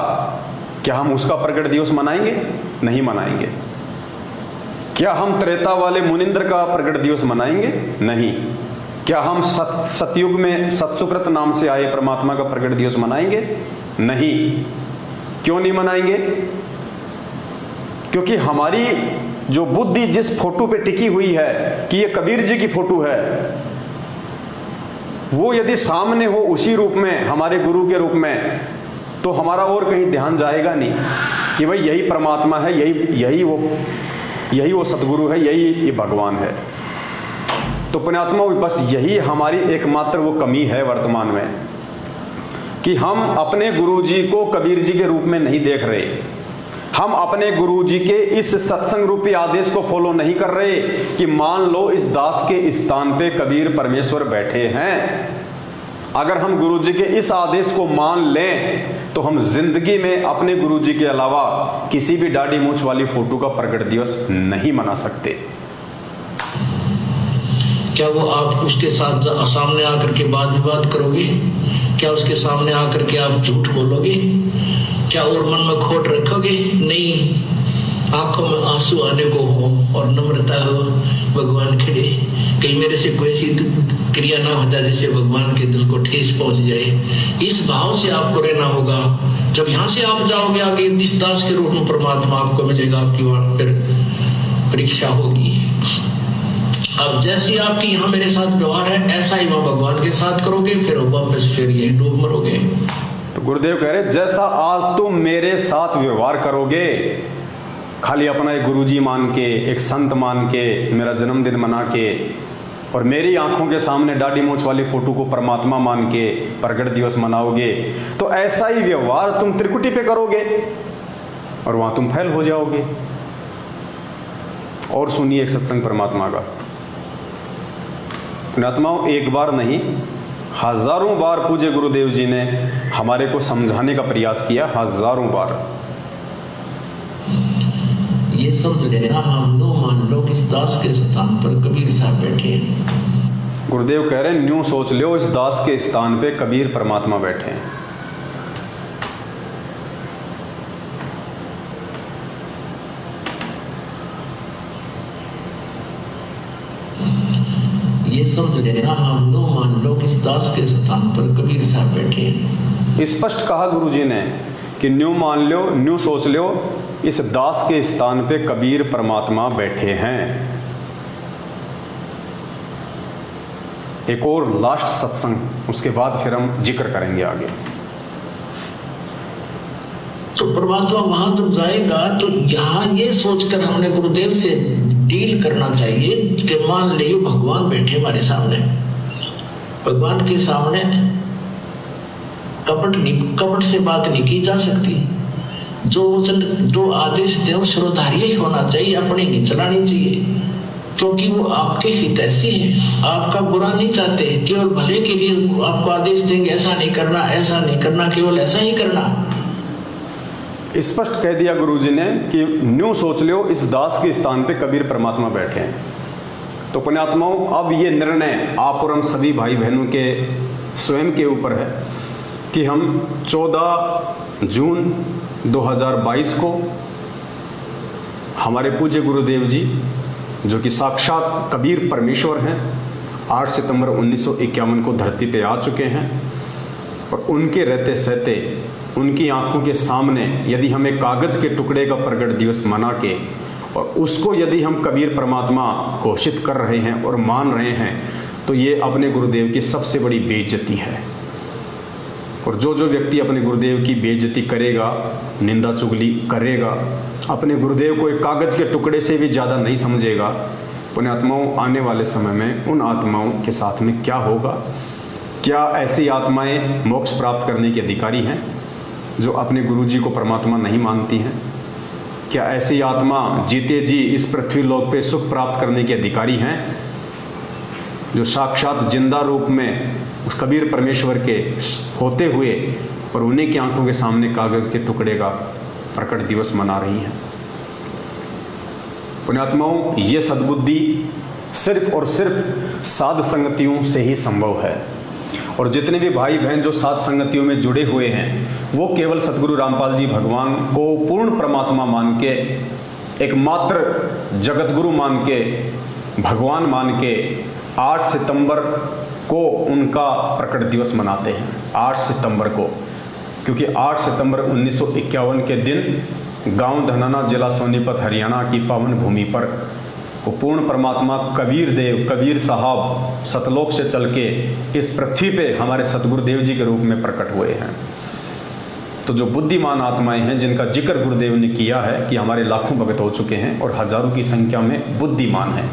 क्या हम उसका प्रकट दिवस मनाएंगे? नहीं मनाएंगे। क्या हम त्रेता वाले मुनिंद्र का प्रकट दिवस मनाएंगे? नहीं। क्या हम सतयुग में सतसुकृत नाम से आए परमात्मा का प्रकट दिवस मनाएंगे? नहीं। क्यों नहीं मनाएंगे? क्योंकि हमारी जो बुद्धि जिस फोटो पे टिकी हुई है कि ये कबीर जी की फोटो है, वो यदि सामने हो उसी रूप में, हमारे गुरु के रूप में, तो हमारा और कहीं ध्यान जाएगा नहीं कि भाई यही परमात्मा है, यही वो सतगुरु है, यही ये भगवान है। तो पुण्यात्मा बस यही हमारी एकमात्र वो कमी है वर्तमान में कि हम अपने गुरु जी को कबीर जी के रूप में नहीं देख रहे। हम अपने गुरु जी के इस सत्संग रूपी आदेश को फॉलो नहीं कर रहे कि मान लो इस दास के स्थान पे कबीर परमेश्वर बैठे हैं। अगर हम गुरु जी के इस आदेश को मान लें तो हम जिंदगी में अपने गुरु जी के अलावा किसी भी दाढ़ी मूंछ वाली फोटो का प्रकट दिवस नहीं मना सकते। क्या वो आप उसके साथ सामने आकर के वाद विवाद करोगे? क्या उसके सामने आकर के आप झूठ बोलोगे? क्या और मन में खोट रखोगे? नहीं, आंखों में आंसू आने को हो और नम्रता हो, भगवान खड़े, कहीं मेरे से कोई ऐसी क्रिया ना हो जाए जिससे भगवान के दिल को ठेस पहुंच जाए। इस भाव से आपको रहना होगा। जब यहाँ से आप जाओगे आगे इस दास के रूप में परमात्मा आपको मिलेगा, आपकी वहां फिर परीक्षा होगी। अब जैसी आपकी यहाँ मेरे साथ व्यवहार है ऐसा ही वहां भगवान के साथ करोगे, फिर वापस फिर ये डूब मरोगे। तो गुरुदेव कह रहे जैसा आज तुम मेरे साथ व्यवहार करोगे, खाली अपना एक गुरुजी मान के, एक संत मान के, मेरा जन्मदिन मना के और मेरी आंखों के सामने दाढ़ी मूंछ वाली फोटो को परमात्मा मान के प्रगट दिवस मनाओगे, तो ऐसा ही व्यवहार तुम त्रिकुटी पे करोगे और वहां तुम फैल हो जाओगे। और सुनिए एक सत्संग परमात्मा का, पुण्यात्माओं, एक बार नहीं हजारों बार पूज्य गुरुदेव जी ने हमारे को समझाने का प्रयास किया, हजारों बार। ये समझ लेना, हम लो मान लो कि इस दास के स्थान पर कबीर साहब बैठे हैं। गुरुदेव कह रहे हैं न्यू सोच लो इस दास के स्थान पे कबीर परमात्मा बैठे हैं। ये समझ लेना, हम लो मान लो कि इस दास के स्थान पर कबीर साहब बैठे हैं। स्पष्ट कहा गुरुजी ने कि न्यू मान लो, न्यू सोच लो, इस दास के स्थान पे कबीर परमात्मा बैठे हैं। एक और लास्ट सत्संग, उसके बाद फिर हम जिक्र करेंगे आगे। तो परमात्मा वहां जब जाएगा तो यहाँ ये सोचकर हमने गुरुदेव से डील करना चाहिए कि मान लियो भगवान बैठे हमारे सामने, भगवान के सामने कपट से बात नहीं की जा सकती। जो आदेश दे वो श्रोधार्य ही होना चाहिए, अपने नहीं चलानी चाहिए, क्योंकि वो आपके हितैषी हैं, आपका बुरा नहीं चाहते, केवल भले के लिए आपको आदेश देंगे ऐसा नहीं करना, ऐसा नहीं करना, केवल ऐसा ही करना। स्पष्ट कह दिया गुरुजी ने कि न्यू सोच लो इस दास के स्थान पे कबीर परमात्मा बैठे हैं। तो पुण्यात्माओं, अब ये निर्णय आप और हम सभी भाई बहनों के स्वयं के ऊपर है कि हम 14 जून 2022 को हमारे पूज्य गुरुदेव जी जो कि साक्षात कबीर परमेश्वर हैं, 8 सितंबर 1951 को धरती पे आ चुके हैं और उनके रहते सहते उनकी आंखों के सामने यदि हम एक कागज के टुकड़े का प्रगट दिवस मना के और उसको यदि हम कबीर परमात्मा घोषित कर रहे हैं और मान रहे हैं, तो ये अपने गुरुदेव की सबसे बड़ी बेइज्जती है। और जो व्यक्ति अपने गुरुदेव की बेइज्जती करेगा, निंदा चुगली करेगा, अपने गुरुदेव को एक कागज के टुकड़े से भी ज़्यादा नहीं समझेगा, पुण्यात्माओं, आने वाले समय में उन आत्माओं के साथ में क्या होगा? क्या ऐसी आत्माएं मोक्ष प्राप्त करने के अधिकारी हैं जो अपने गुरु जी को परमात्मा नहीं मानती हैं? क्या ऐसी आत्मा जीते जी इस पृथ्वी लोक पे सुख प्राप्त करने के अधिकारी हैं जो साक्षात जिंदा रूप में उस कबीर परमेश्वर के होते हुए और उन्हीं की आंखों के सामने कागज के टुकड़े का प्रकट दिवस मना रही हैं? पुण्यात्माओं, ये सद्बुद्धि सिर्फ और सिर्फ साध संगतियों से ही संभव है। और जितने भी भाई बहन जो साध संगतियों में जुड़े हुए हैं वो केवल सतगुरु रामपाल जी भगवान को पूर्ण परमात्मा मान के, एकमात्र जगत गुरु मान के, भगवान मान के 8 सितंबर को उनका प्रकट दिवस मनाते हैं। 8 सितंबर को, क्योंकि 8 सितंबर 1951 के दिन गांव धनाना, जिला सोनीपत, हरियाणा की पावन भूमि पर वो पूर्ण परमात्मा कबीर देव, कबीर साहब सतलोक से चल के इस पृथ्वी पे हमारे सतगुरुदेव जी के रूप में प्रकट हुए हैं। तो जो बुद्धिमान आत्माएं हैं जिनका जिक्र गुरुदेव ने किया है कि हमारे लाखों भगत हो चुके हैं और हजारों की संख्या में बुद्धिमान हैं,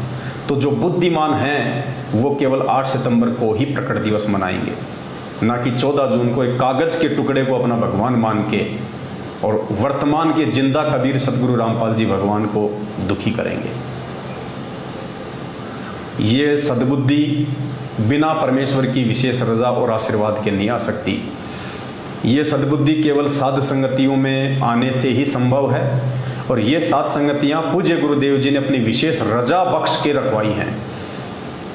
तो जो बुद्धिमान हैं वो केवल 8 सितंबर को ही प्रकट दिवस मनाएंगे, ना कि 14 जून को एक कागज के टुकड़े को अपना भगवान मान के और वर्तमान के जिंदा कबीर सतगुरु रामपाल जी भगवान को दुखी करेंगे। ये सद्बुद्धि बिना परमेश्वर की विशेष रजा और आशीर्वाद के नहीं आ सकती। ये सद्बुद्धि केवल साध संगतियों में आने से ही संभव है, और ये साध संगतियां पूज्य गुरुदेव जी ने अपनी विशेष रजा बख्श के रखवाई हैं।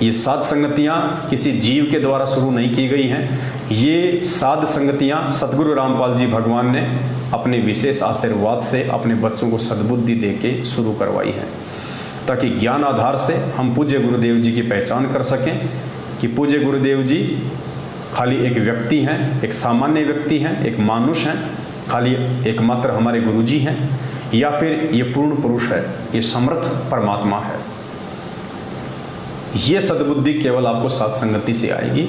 ये साध संगतियां किसी जीव के द्वारा शुरू नहीं की गई हैं। ये साध संगतियां सतगुरु रामपाल जी भगवान ने अपने विशेष आशीर्वाद से अपने बच्चों को सद्बुद्धि देके शुरू करवाई है, ताकि ज्ञान आधार से हम पूज्य गुरुदेव जी की पहचान कर सकें कि पूज्य गुरुदेव जी खाली एक व्यक्ति हैं, एक सामान्य व्यक्ति हैं, एक मानुष हैं, खाली एकमात्र हमारे गुरुजी हैं, या फिर ये पूर्ण पुरुष है, ये समर्थ परमात्मा है। ये सद्बुद्धि केवल आपको साध संगति से आएगी,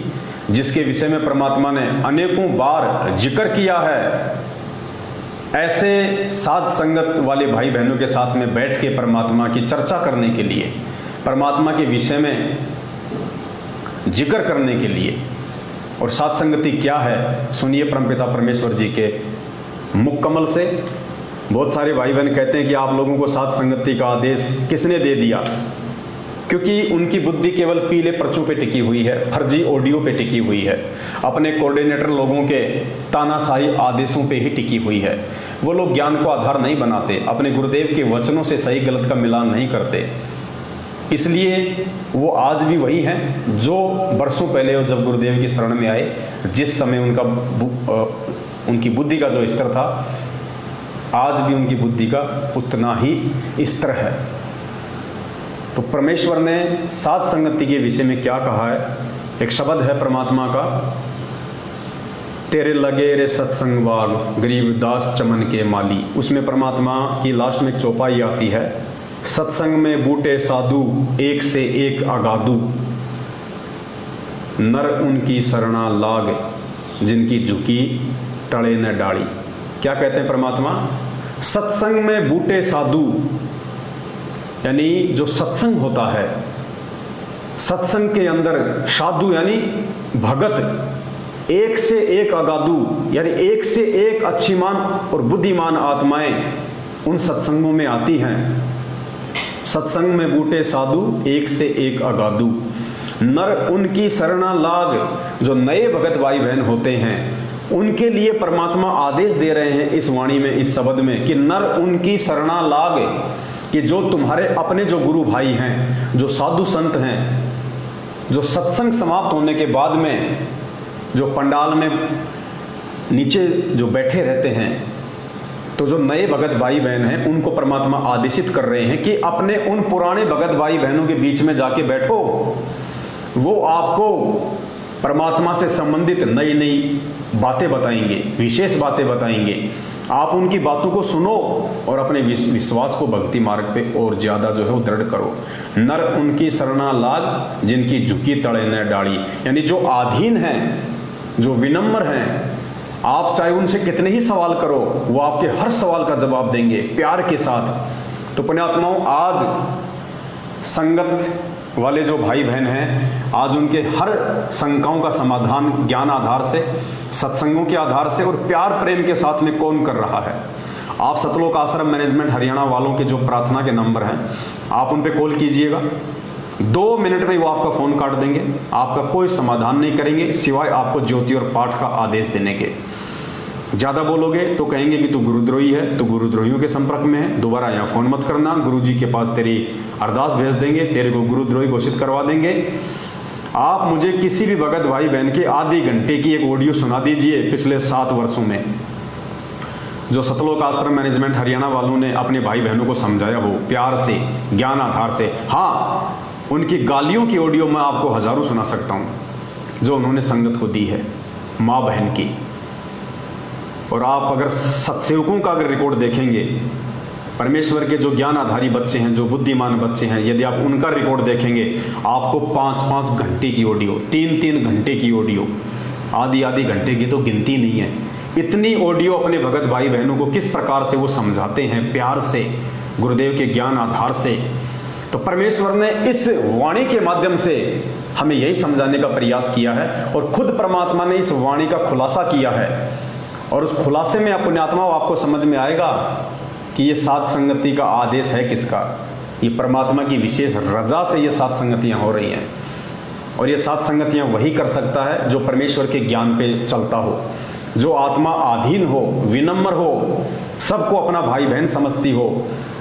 जिसके विषय में परमात्मा ने अनेकों बार जिक्र किया है। ऐसे साध संगत वाले भाई बहनों के साथ में बैठ के परमात्मा की चर्चा करने के लिए, परमात्मा के विषय में जिक्र करने के लिए। और साध संगति क्या है, सुनिए परमपिता परमेश्वर जी के मुख कमल से। बहुत सारे भाई बहन कहते हैं कि आप लोगों को साध संगति का आदेश किसने दे दिया, क्योंकि उनकी बुद्धि केवल पीले पर्चों पे टिकी हुई है, फर्जी ऑडियो पे टिकी हुई है, अपने कोऑर्डिनेटर लोगों के तानाशाही आदेशों पे ही टिकी हुई है। वो लोग ज्ञान को आधार नहीं बनाते, अपने गुरुदेव के वचनों से सही गलत का मिलान नहीं करते। इसलिए वो आज भी वही हैं जो बरसों पहले जब गुरुदेव की शरण में आए, जिस समय उनकी बुद्धि का जो स्तर था, आज भी उनकी बुद्धि का उतना ही स्तर है। तो परमेश्वर ने साध संगति के विषय में क्या कहा है, एक शब्द है परमात्मा का, तेरे लगे रे सत्संग बाग गरीब दास चमन के माली। उसमें परमात्मा की लास्ट में एक चौपाई आती है, सत्संग में बूटे साधु एक से एक अगाधु, नर उनकी शरणा लाग जिनकी झुकी तड़े न डाली। क्या कहते हैं परमात्मा, सत्संग में बूटे साधु, यानी जो सत्संग होता है, सत्संग के अंदर साधु यानी भगत, एक से एक अगाधु यानी एक से एक अच्छीमान और बुद्धिमान आत्माएं उन सत्संगों में आती हैं। सत्संग में बूटे साधु एक से एक अगाधु, नर उनकी शरणा लाग। जो नए भगत भाई बहन होते हैं उनके लिए परमात्मा आदेश दे रहे हैं इस वाणी में, इस शब्द में, कि नर उनकी शरणा लाग, कि जो तुम्हारे अपने जो गुरु भाई हैं, जो साधु संत हैं, जो सत्संग समाप्त होने के बाद में जो पंडाल में नीचे जो बैठे रहते हैं, तो जो नए भगत भाई बहन हैं उनको परमात्मा आदेशित कर रहे हैं कि अपने उन पुराने भगत भाई बहनों के बीच में जाके बैठो। वो आपको परमात्मा से संबंधित नई नई बातें बताएंगे, विशेष बातें बताएंगे। आप उनकी बातों को सुनो और अपने विश्वास को भक्ति मार्ग पे और ज्यादा जो है वो दृढ़ करो। नर उनकी शरणा लाग जिनकी झुकी तड़े न डाली, यानी जो आधीन हैं, जो विनम्र हैं, आप चाहे उनसे कितने ही सवाल करो, वो आपके हर सवाल का जवाब देंगे प्यार के साथ। तो पुण्यात्माओं, आज संगत वाले जो भाई बहन हैं, आज उनके हर शंकाओं का समाधान ज्ञान आधार से, सत्संगों के आधार से और प्यार प्रेम के साथ में कौन कर रहा है। आप सतलोक आश्रम मैनेजमेंट हरियाणा वालों के जो प्रार्थना के नंबर हैं, आप उन पे कॉल कीजिएगा, 2 मिनट में वो आपका फोन काट देंगे, आपका कोई समाधान नहीं करेंगे सिवाय आपको ज्योति और पाठ का आदेश देने के। ज्यादा बोलोगे तो कहेंगे कि तू गुरुद्रोही है, तो गुरुद्रोहियों के संपर्क में है, दोबारा यहाँ फोन मत करना, गुरुजी के पास तेरी अरदास भेज देंगे, तेरे को गुरुद्रोही घोषित करवा देंगे। आप मुझे किसी भी भगत भाई बहन के आधे घंटे की एक ऑडियो सुना दीजिए पिछले 7 वर्षों में, जो सतलोक आश्रम मैनेजमेंट हरियाणा वालों ने अपने भाई बहनों को समझाया हो प्यार से, ज्ञान आधार से। हाँ, उनकी गालियों की ऑडियो मैं आपको हजारों सुना सकता हूं जो उन्होंने संगत को दी है, माँ बहन की। और आप अगर सत्सेवकों का अगर रिकॉर्ड देखेंगे, परमेश्वर के जो ज्ञान आधारी बच्चे हैं, जो बुद्धिमान बच्चे हैं, यदि आप उनका रिकॉर्ड देखेंगे, आपको 5-5 घंटे की ऑडियो, 3-3 घंटे की ऑडियो, आधी घंटे की तो गिनती नहीं है, इतनी ऑडियो अपने भगत भाई बहनों को किस प्रकार से वो समझाते हैं प्यार से, गुरुदेव के ज्ञान आधार से। तो परमेश्वर ने इस वाणी के माध्यम से हमें यही समझाने का प्रयास किया है, और खुद परमात्मा ने इस वाणी का खुलासा किया है। और उस खुलासे में पुण्यात्माओं आपको समझ में आएगा कि ये सात संगति का आदेश है किसका। ये परमात्मा की विशेष रजा से ये सात संगतियां हो रही हैं, और ये सात संगतियां वही कर सकता है जो परमेश्वर के ज्ञान पे चलता हो, जो आत्मा आधीन हो, विनम्र हो, सबको अपना भाई बहन समझती हो,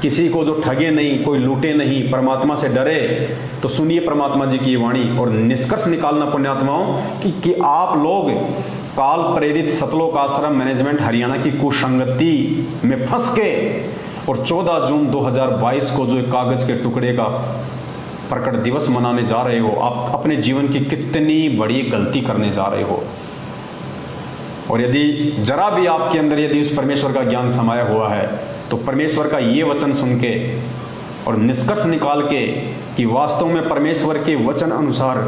किसी को जो ठगे नहीं, कोई लूटे नहीं, परमात्मा से डरे। तो सुनिए परमात्मा जी की वाणी और निष्कर्ष निकालना पुण्यात्माओं कि आप लोग काल प्रेरित सतलोक आश्रम मैनेजमेंट हरियाणा की कुसंगति में फंस के और 14 जून 2022 को जो कागज के टुकड़े का प्रकट दिवस मनाने जा रहे हो, आप अपने जीवन की कितनी बड़ी गलती करने जा रहे हो। और यदि जरा भी आपके अंदर यदि उस परमेश्वर का ज्ञान समाया हुआ है तो परमेश्वर का ये वचन सुन के और निष्कर्ष निकाल के कि वास्तव में परमेश्वर के वचन अनुसार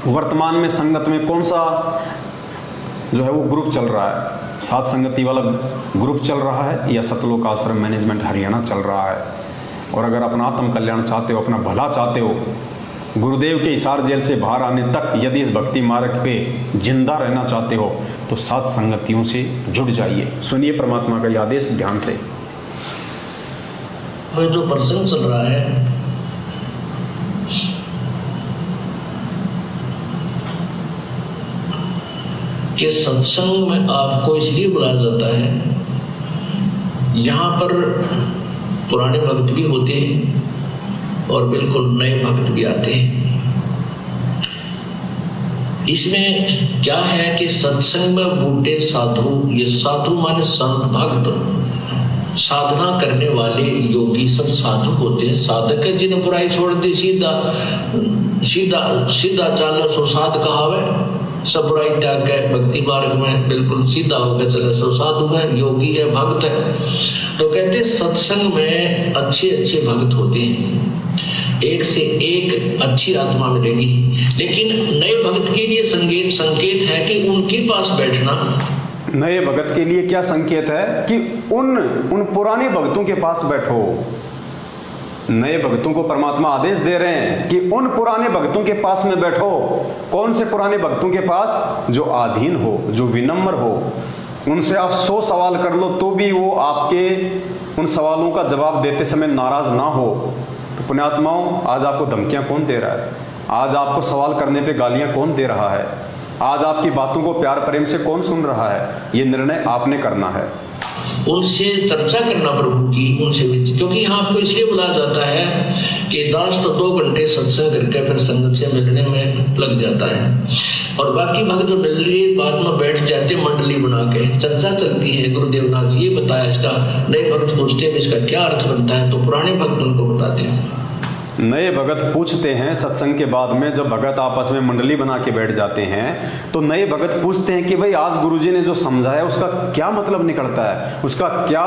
वर्तमान में संगत में कौन सा जो है वो ग्रुप चल रहा है, सात संगति वाला ग्रुप चल रहा है या सतलोक आश्रम मैनेजमेंट हरियाणा चल रहा है। और अगर अपना आत्म कल्याण चाहते हो, अपना भला चाहते हो, गुरुदेव के हिसार जेल से बाहर आने तक यदि इस भक्ति मार्ग पे जिंदा रहना चाहते हो तो सात संगतियों से जुड़ जाइए। सुनिए परमात्मा का यह आदेश ध्यान से। जो प्रसंग चल रहा है कि सत्संग में आपको इसलिए बुलाया जाता है, यहाँ पर पुराने भक्त भी होते हैं और बिल्कुल नए भक्त भी आते हैं। इसमें क्या है कि सत्संग में बूढ़े साधु, ये साधु माने संत भक्त, साधना करने वाले योगी सब साधु होते हैं। साधक है जिन्हें बुराई छोड़ दी, सीधा सीधा सीधा चालो सो साध कहावे, सब बुराई त्याग के भक्ति मार्ग में बिल्कुल सीधा होकर चले सो साधु है, योगी है, भक्त है। तो कहते सत्संग में अच्छे अच्छे भक्त होते हैं, एक से एक अच्छी आत्मा मिलेगी। लेकिन नए भक्त के लिए संकेत है कि उनके पास बैठना। नए भक्त के लिए क्या संकेत है कि उन पुराने भक्तों के पास बैठो। नए भक्तों को परमात्मा आदेश दे रहे हैं कि उन पुराने भक्तों के पास में बैठो। कौन से पुराने भक्तों के पास? जो आधीन हो, जो विनम्र हो। उनसे आप 100 सवाल कर लो तो भी वो आपके उन सवालों का जवाब देते समय नाराज ना हो। तो पुण्यात्माओं, आज आपको धमकियां कौन दे रहा है? आज आपको सवाल करने पे गालियां कौन दे रहा है? आज आपकी बातों को प्यार प्रेम से कौन सुन रहा है? ये निर्णय आपने करना है। उनसे चर्चा करना प्रभु की, उनसे क्योंकि यहाँ आपको इसलिए बुलाया जाता है कि दास तो 2 घंटे सत्संग करके फिर संगत से मिलने में लग जाता है, और बाकी भक्त जो मिल रही बाद में बैठ जाते मंडली बना के चर्चा चलती है। गुरुदेव नाथ ये बताया इसका, नए भक्त पूछते हैं इसका क्या अर्थ बनता है, तो पुराने भक्त उनको बताते हैं। नए भगत पूछते हैं सत्संग के बाद में, जब भगत आपस में मंडली बना के बैठ जाते हैं तो नए भगत पूछते हैं कि भाई आज गुरुजी ने जो समझाया उसका क्या मतलब निकलता है, उसका क्या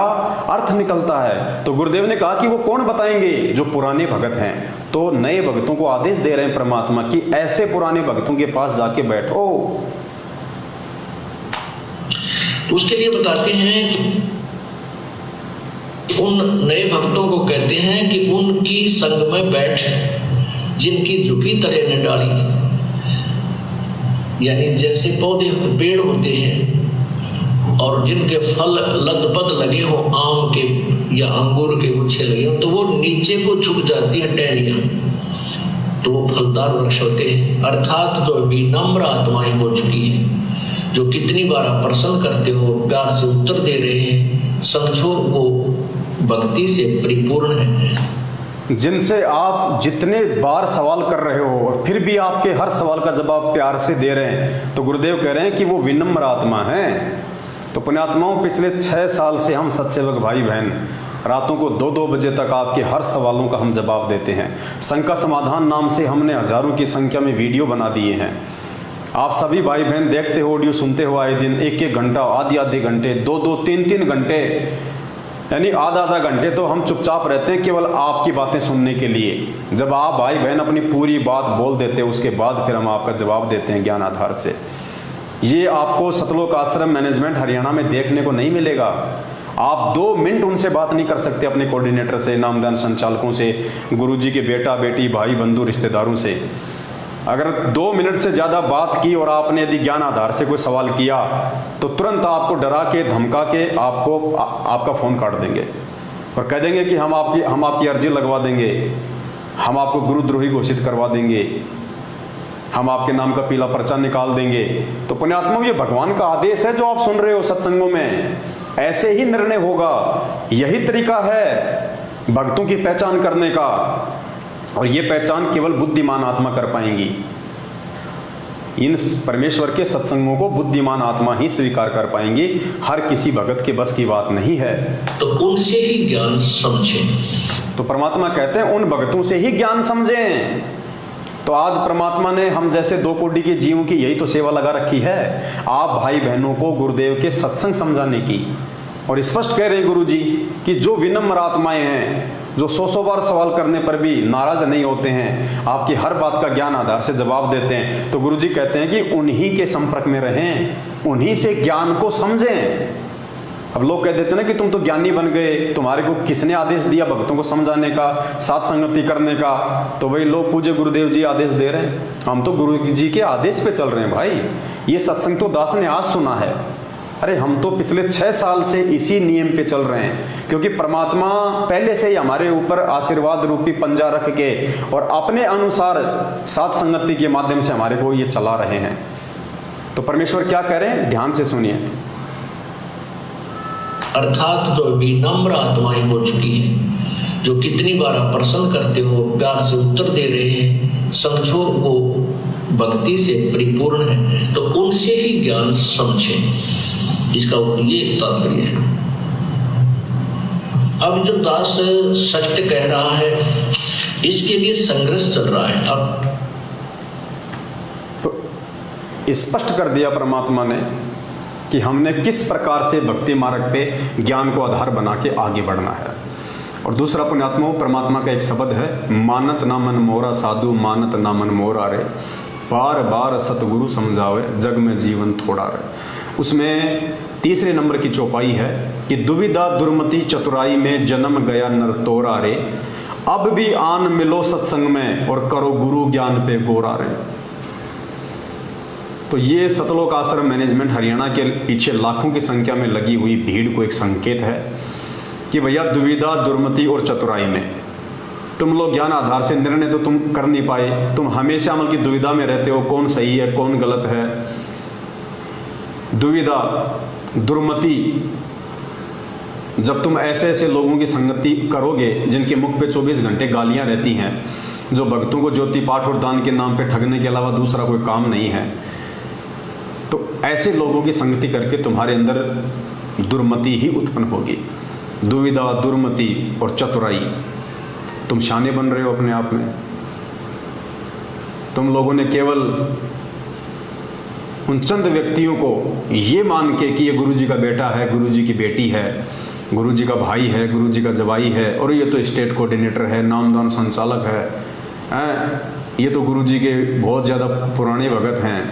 अर्थ निकलता है। तो गुरुदेव ने कहा कि वो कौन बताएंगे? जो पुराने भगत हैं। तो नए भक्तों को आदेश दे रहे हैं परमात्मा कि ऐसे पुराने भक्तों के पास जाके बैठो। तो उसके लिए बताते हैं कि उन नए भक्तों को कहते हैं कि उनकी संग में बैठ, जिनकी झुकी तरह ने डाली, यानी जैसे पौधे पेड़ होते हैं और जिनके फल लदपद लगे हो, आम के या अंगूर के गुच्छे लगे हो, तो वो नीचे को झुक जाती है टहनियां, तो वो फलदार वृक्ष होते हैं। अर्थात जो विनम्र आत्माएं हो चुकी हैं, जो कितनी बार आप प्रसन्न करते हो, प्यार से उत्तर दे रहे हैं, समझो वो भक्ति से परिपूर्ण है। जिनसे आप जितने बार सवाल कर रहे हो और फिर भी आपके हर सवाल का जवाब प्यार से दे रहे हैं, तो गुरुदेव कह रहे हैं कि वो विनम्र आत्मा है। तो पुण्यात्माओं, पिछले 6 साल से हम सत्सेवक भाई बहन रातों को 2-2 बजे तक आपके हर सवालों का हम जवाब देते हैं। शंका समाधान नाम से हमने हजारों की संख्या में वीडियो बना दिए हैं। आप सभी भाई बहन देखते हो, ऑडियो सुनते हो आए दिन, 1-1 घंटा, आधे घंटे, 2-2, 3-3 घंटे, यानी आधा घंटे तो हम चुपचाप रहते हैं केवल आपकी बातें सुनने के लिए। जब आप भाई बहन अपनी पूरी बात बोल देते हैं उसके बाद फिर हम आपका जवाब देते हैं ज्ञान आधार से। ये आपको सतलोक आश्रम मैनेजमेंट हरियाणा में देखने को नहीं मिलेगा। आप 2 मिनट उनसे बात नहीं कर सकते, अपने कोऑर्डिनेटर से, नामदान संचालकों से, गुरुजी के बेटा बेटी, भाई बंधु, रिश्तेदारों से। अगर 2 मिनट से ज़्यादा बात की और आपने यदि ज्ञान आधार से कोई सवाल किया तो तुरंत आपको डरा के धमका के आपका फ़ोन काट देंगे और कह देंगे कि हम आपकी अर्जी लगवा देंगे, हम आपको गुरुद्रोही घोषित करवा देंगे, हम आपके नाम का पीला पर्चा निकाल देंगे। तो पुण्यात्मा, ये भगवान का आदेश है जो आप सुन रहे हो सत्संगों में, ऐसे ही निर्णय होगा। यही तरीका है भक्तों की पहचान करने का, और ये पहचान केवल बुद्धिमान आत्मा कर पाएंगी। इन परमेश्वर के सत्संगों को बुद्धिमान आत्मा ही स्वीकार कर पाएंगी, हर किसी भगत के बस की बात नहीं है। तो उनसे ही ज्ञान समझें। तो परमात्मा कहते हैं उन भगतों से ही ज्ञान समझें। तो आज परमात्मा ने हम जैसे 2 कोटि के जीवों की यही तो सेवा लगा रखी है, आप भाई बहनों को गुरुदेव के सत्संग समझाने की। और स्पष्ट कह रहे हैं गुरु जी कि जो विनम्र आत्माएं हैं, जो 100 बार सवाल करने पर भी नाराज नहीं होते हैं, आपकी हर बात का ज्ञान आधार से जवाब देते हैं, तो गुरु जी कहते हैं कि उन्हीं के संपर्क में रहें, उन्हीं से ज्ञान को समझें। अब लोग कह देते हैं ना कि तुम तो ज्ञानी बन गए, तुम्हारे को किसने आदेश दिया भक्तों को समझाने का, साथ संगति करने का? तो वही लोग पूज्य गुरुदेव जी आदेश दे रहे हैं, हम तो गुरु जी के आदेश पे चल रहे हैं। भाई ये सत्संग तो दास ने आज सुना है, अरे हम तो पिछले 6 साल से इसी नियम पे चल रहे हैं, क्योंकि परमात्मा पहले से ही हमारे ऊपर आशीर्वाद रूपी पंजा रख के और अपने अनुसार साथ संगति के माध्यम से हमारे को ये चला रहे हैं। तो परमेश्वर क्या कह रहे हैं, ध्यान से सुनिए। अर्थात जो विनम्र आत्माएं हो चुकी हैं, जो कितनी बार आप प्रश्न करते हो, प्यार से उत्तर दे रहे हैं, समझो वो भक्ति से परिपूर्ण है, तो उनसे ही ज्ञान समझें। इसका ये तात्पर्य है। अब जो दास सत्य कह रहा है, इसके लिए संघर्ष चल रहा है। अब तो स्पष्ट कर दिया परमात्मा ने कि हमने किस प्रकार से भक्ति मार्ग पे ज्ञान को आधार बना के आगे बढ़ना है। और दूसरा पुण्यात्मा, परमात्मा का एक शब्द है, मानत ना मन मोरा साधु, मानत ना मन मोरा रे, बार बार सतगुरु समझावे, जग में जीवन थोड़ा रे। उसमें तीसरे नंबर की चौपाई है कि दुविधा दुर्मति चतुराई में जन्म गया नर तोरा रे, अब भी आन मिलो सत्संग में और करो गुरु ज्ञान पे गोरा रे। तो ये सतलोक आश्रम मैनेजमेंट हरियाणा के पीछे लाखों की संख्या में लगी हुई भीड़ को एक संकेत है कि भैया दुविधा दुर्मति और चतुराई में तुम लोग ज्ञान आधार से निर्णय तो तुम कर नहीं पाए, तुम हमेशा अमल की दुविधा में रहते हो, कौन सही है कौन गलत है। दुविधा दुर्मति, जब तुम ऐसे ऐसे लोगों की संगति करोगे जिनके मुख पे 24 घंटे गालियां रहती हैं, जो भक्तों को ज्योति पाठ और दान के नाम पे ठगने के अलावा दूसरा कोई काम नहीं है, तो ऐसे लोगों की संगति करके तुम्हारे अंदर दुर्मति ही उत्पन्न होगी। दुविधा दुर्मति और चतुराई, तुम शाने बन रहे हो अपने आप में। तुम लोगों ने केवल उन चंद व्यक्तियों को ये मान के कि ये गुरुजी का बेटा है, गुरुजी की बेटी है, गुरुजी का भाई है, गुरुजी का जवाई है, और ये तो स्टेट कोऑर्डिनेटर है, नामदान संचालक है, ये तो गुरुजी के बहुत ज़्यादा पुराने भगत हैं,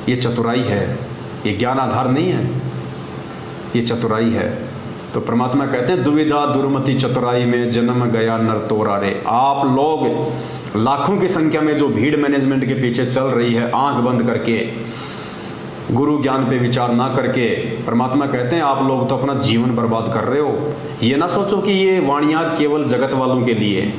ये चतुराई है, ये ज्ञान आधार नहीं है, ये चतुराई है। तो परमात्मा कहते हैं दुविधा दुर्मति चतुराई में जन्म गया नर तोरा रे। आप लोग लाखों की संख्या में जो भीड़ मैनेजमेंट के पीछे चल रही है, आंख बंद करके गुरु ज्ञान पे विचार ना करके, परमात्मा कहते हैं आप लोग तो अपना जीवन बर्बाद कर रहे हो। ये ना सोचो कि ये वाणियां केवल जगत वालों के लिए,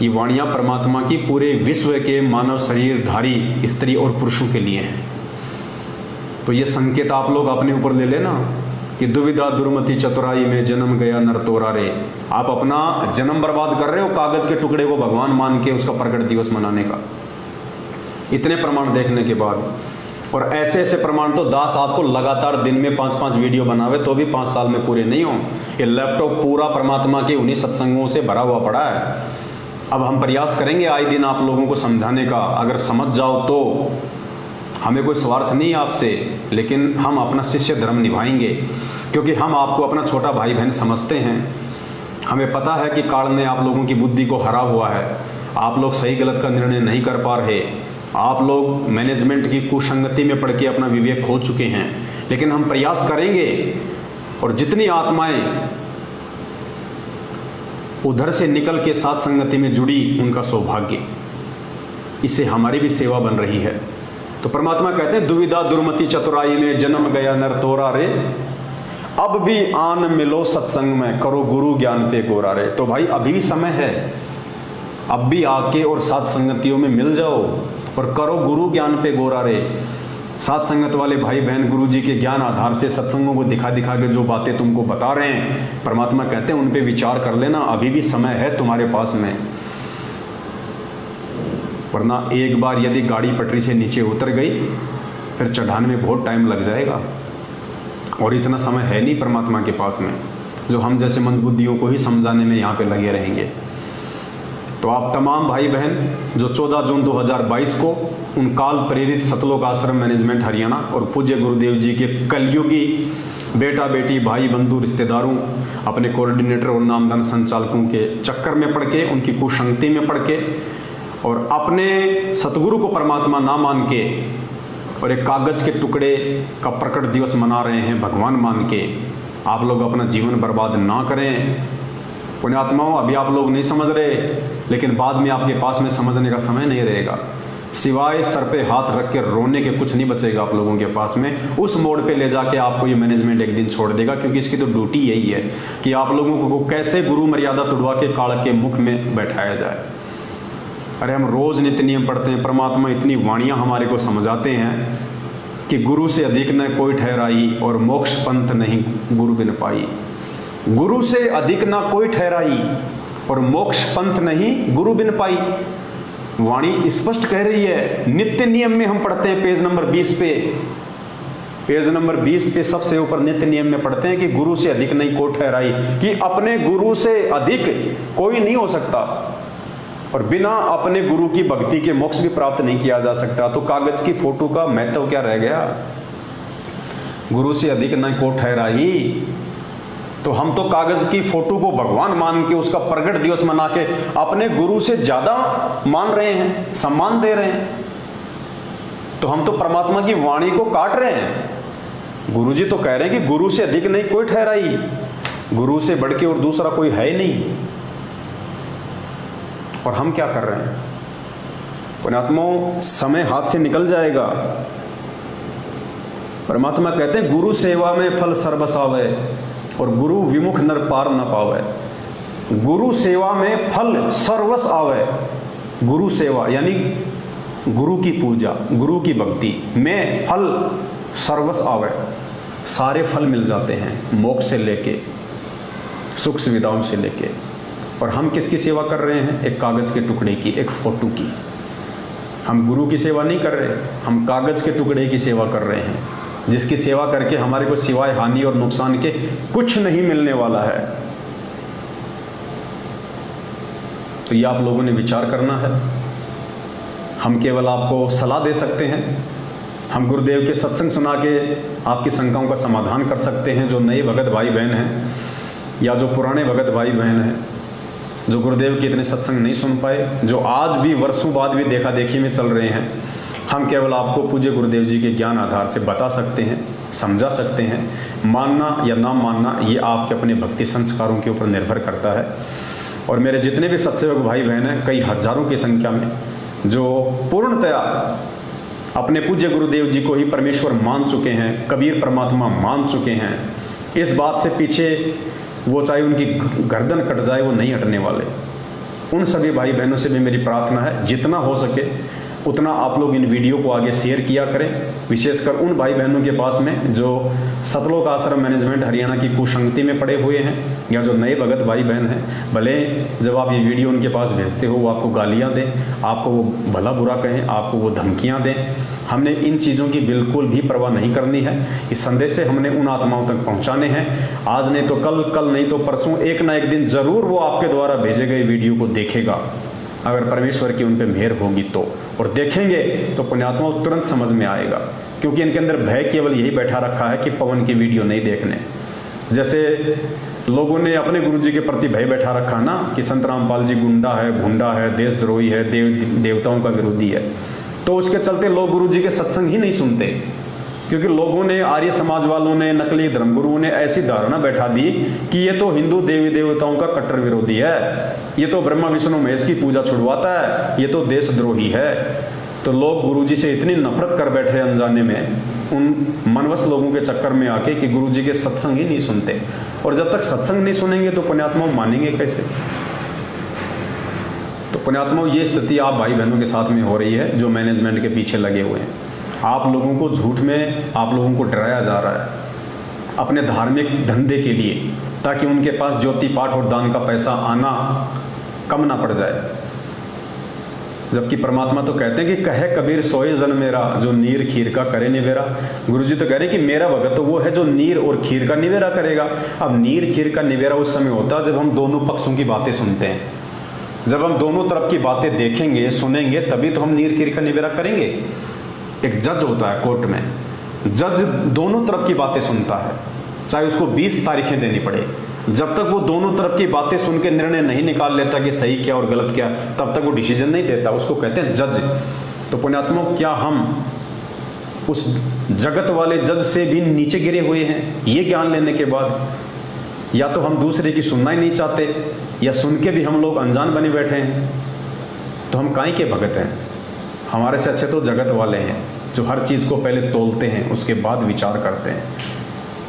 ये वाणियां परमात्मा की पूरे विश्व के मानव शरीरधारी स्त्री और पुरुषों के लिए हैं। तो ये संकेत आप लोग अपने ऊपर ले लेना कि दुविधा दुर्मति चतुराई में जन्म गया नर तोरा रे। आप अपना जन्म बर्बाद कर रहे हो कागज के टुकड़े को भगवान मान के उसका प्रकट दिवस मनाने का। इतने प्रमाण देखने के बाद, और ऐसे ऐसे प्रमाण तो दास आपको लगातार दिन में 5-5 वीडियो बनावे तो भी 5 साल में पूरे नहीं हो। ये लैपटॉप पूरा परमात्मा के उन्हीं सत्संगों से भरा हुआ पड़ा है। अब हम प्रयास करेंगे आए दिन आप लोगों को समझाने का, अगर समझ जाओ तो हमें कोई स्वार्थ नहीं आपसे, लेकिन हम अपना शिष्य धर्म निभाएंगे, क्योंकि हम आपको अपना छोटा भाई बहन समझते हैं। हमें पता है कि काल ने आप लोगों की बुद्धि को हरा हुआ है, आप लोग सही गलत का निर्णय नहीं कर पा रहे, आप लोग मैनेजमेंट की कुसंगति में पड़ के अपना विवेक खो चुके हैं। लेकिन हम प्रयास करेंगे, और जितनी आत्माएं उधर से निकल के साथ संगति में जुड़ी, उनका सौभाग्य। इससे हमारी भी सेवा बन रही है। तो परमात्मा कहते हैं दुविधा दुर्मति चतुराई में जन्म गया नर तोरा रे, अब भी आन मिलो सत्संग में करो गुरु ज्ञान पे गोरा रे। तो भाई अभी भी समय है, अब भी आके और साथ संगतियों में मिल जाओ और करो गुरु ज्ञान पे गोरा रे। साथ संगत वाले भाई बहन गुरु जी के ज्ञान आधार से सत्संगों को दिखा दिखा के जो बातें तुमको बता रहे हैं, परमात्मा कहते हैं उन पे विचार कर लेना, अभी भी समय है तुम्हारे पास में। वरना एक बार यदि गाड़ी पटरी से नीचे उतर गई फिर चढ़ाने में बहुत टाइम लग जाएगा, और इतना समय है नहीं परमात्मा के पास में जो हम जैसे मंदबुद्धियों को ही समझाने में यहाँ पे लगे रहेंगे। तो आप तमाम भाई बहन जो 14 जून 2022 को उन काल प्रेरित सतलोक आश्रम मैनेजमेंट हरियाणा और पूज्य गुरुदेव जी के कलयुगी बेटा बेटी भाई बंधु रिश्तेदारों अपने कोऑर्डिनेटर और नामदान संचालकों के चक्कर में पड़ के, उनकी कुसंगति में पड़ के और अपने सतगुरु को परमात्मा ना मान के और एक कागज के टुकड़े का प्रकट दिवस मना रहे हैं भगवान मान के, आप लोग अपना जीवन बर्बाद ना करें। पुण्यात्माओं, अभी आप लोग नहीं समझ रहे, लेकिन बाद में आपके पास में समझने का समय नहीं रहेगा। सिवाय सर पे हाथ रख के रोने के कुछ नहीं बचेगा आप लोगों के पास में। उस मोड़ पे ले जाके आपको ये मैनेजमेंट एक दिन छोड़ देगा, क्योंकि इसकी तो ड्यूटी यही है कि आप लोगों को कैसे गुरु मर्यादा तुड़वा के काल के मुख में बैठाया जाए। अरे हम रोज नित्य नियम पढ़ते हैं, परमात्मा इतनी वाणियां हमारे को समझाते हैं कि गुरु से अधिक न कोई ठहराई और मोक्ष पंथ नहीं गुरु बिन पाई। गुरु से अधिक ना कोई ठहराई और मोक्ष पंथ नहीं गुरु बिन पाई। वाणी स्पष्ट कह रही है। नित्य नियम में हम पढ़ते हैं पेज नंबर 20 पे, पेज नंबर 20 पे सबसे ऊपर नित्य नियम में पढ़ते हैं कि गुरु से अधिक नहीं कोई ठहराई, कि अपने गुरु से अधिक कोई नहीं हो सकता और बिना अपने गुरु की भक्ति के मोक्ष भी प्राप्त नहीं किया जा सकता। तो कागज की फोटो का महत्व क्या रह गया? गुरु से अधिक नहीं कोई ठहराई, तो हम तो कागज की फोटो को भगवान मान के उसका प्रगट दिवस मना के अपने गुरु से ज्यादा मान रहे हैं, सम्मान दे रहे हैं। तो हम तो परमात्मा की वाणी को काट रहे हैं। गुरु जी तो कह रहे हैं कि गुरु से अधिक नहीं कोई ठहराई, गुरु से बढ़ के और दूसरा कोई है ही नहीं। और हम क्या कर रहे हैं? पुण्यात्माओं, समय हाथ से निकल जाएगा। परमात्मा कहते हैं गुरु सेवा में फल सर्वस आवे और गुरु विमुख नर पार न पावे। गुरु सेवा में फल सर्वस आवे। गुरु सेवा यानी गुरु की पूजा, गुरु की भक्ति में फल सर्वस आवे, सारे फल मिल जाते हैं, मोक्ष से लेके सुख सुविधाओं से लेके। और हम किसकी सेवा कर रहे हैं? एक कागज के टुकड़े की, एक फोटो की। हम गुरु की सेवा नहीं कर रहे, हम कागज के टुकड़े की सेवा कर रहे हैं, जिसकी सेवा करके हमारे को सिवाय हानि और नुकसान के कुछ नहीं मिलने वाला है। तो ये आप लोगों ने विचार करना है। हम केवल आपको सलाह दे सकते हैं, हम गुरुदेव के सत्संग सुना के आपकी शंकाओं का समाधान कर सकते हैं। जो नए भगत भाई बहन हैं या जो पुराने भगत भाई बहन हैं, जो गुरुदेव के इतने सत्संग नहीं सुन पाए, जो आज भी वर्षों बाद भी देखा देखी में चल रहे हैं, हम केवल आपको पूज्य गुरुदेव जी के ज्ञान आधार से बता सकते हैं, समझा सकते हैं। मानना या ना मानना ये आपके अपने भक्ति संस्कारों के ऊपर निर्भर करता है। और मेरे जितने भी सत्सेवक भाई बहन हैं, कई हजारों की संख्या में, जो पूर्णतया अपने पूज्य गुरुदेव जी को ही परमेश्वर मान चुके हैं, कबीर परमात्मा मान चुके हैं, इस बात से पीछे वो चाहे उनकी गर्दन कट जाए वो नहीं हटने वाले। उन सभी भाई बहनों से भी मेरी प्रार्थना है, जितना हो सके उतना आप लोग इन वीडियो को आगे शेयर किया करें, विशेषकर उन भाई बहनों के पास में जो सतलोक आश्रम मैनेजमेंट हरियाणा की कुसंगति में पड़े हुए हैं या जो नए भगत भाई बहन हैं। भले जब आप ये वीडियो उनके पास भेजते हो वो आपको गालियां दें, आपको वो भला बुरा कहें, आपको वो धमकियां दें, हमने इन चीज़ों की बिल्कुल भी परवाह नहीं करनी है। इस संदेश से हमने उन आत्माओं तक पहुँचाने हैं। आज नहीं तो कल, कल नहीं तो परसों, एक ना एक दिन ज़रूर वो आपके द्वारा भेजे गए वीडियो को देखेगा, अगर परमेश्वर की उन पे मेहर होगी तो। और देखेंगे तो पुण्यात्मा तुरंत समझ में आएगा, क्योंकि इनके अंदर भय केवल यही बैठा रखा है कि पवन की वीडियो नहीं देखने। जैसे लोगों ने अपने गुरु जी के प्रति भय बैठा रखा ना कि संत रामपाल जी गुंडा है, भुंडा है, देशद्रोही है, देवताओं का विरोधी है, तो उसके चलते लोग गुरु जी के सत्संग ही नहीं सुनते। क्योंकि लोगों ने, आर्य समाज वालों ने, नकली धर्मगुरुओं ने ऐसी धारणा बैठा दी कि ये तो हिंदू देवी देवताओं का कट्टर विरोधी है, ये तो ब्रह्मा विष्णु महेश की पूजा छुड़वाता है, ये तो देशद्रोही है। तो लोग गुरुजी से इतनी नफरत कर बैठे अनजाने में, उन मनवस लोगों के चक्कर में आके, कि गुरुजी के सत्संग ही नहीं सुनते। और जब तक सत्संग नहीं सुनेंगे तो पुण्यात्मा मानेंगे कैसे? तो पुण्यात्मा, ये स्थिति आप भाई बहनों के साथ में हो रही है जो मैनेजमेंट के पीछे लगे हुए हैं। आप लोगों को झूठ में, आप लोगों को डराया जा रहा है अपने धार्मिक धंधे के लिए, ताकि उनके पास ज्योति पाठ और दान का पैसा आना कम ना पड़ जाए। जबकि परमात्मा तो कहते हैं कि कहे कबीर सोए जन मेरा, जो नीर खीर का करे निवेरा। गुरुजी तो कह रहे हैं कि मेरा भगत तो वो है जो नीर और खीर का निवेरा करेगा। अब नीर खीर का निवेरा उस समय होता है जब हम दोनों पक्षों की बातें सुनते हैं, जब हम दोनों तरफ की बातें देखेंगे, सुनेंगे, तभी तो हम नीर खीर का निवेरा करेंगे। एक जज होता है कोर्ट में, जज दोनों तरफ की बातें सुनता है, चाहे उसको 20 तारीखें देनी पड़े। जब तक वो दोनों तरफ की बातें सुन के निर्णय नहीं निकाल लेता कि सही क्या और गलत क्या, तब तक वो डिसीजन नहीं देता, उसको कहते हैं जज। तो पुण्यात्मा, क्या हम उस जगत वाले जज से भी नीचे गिरे हुए हैं ये ज्ञान लेने के बाद? या तो हम दूसरे की सुनना ही नहीं चाहते, या सुन के भी हम लोग अनजान बने बैठे हैं। तो हम काहे के भगत हैं? हमारे से अच्छे तो जगत वाले हैं जो हर चीज़ को पहले तोलते हैं, उसके बाद विचार करते हैं।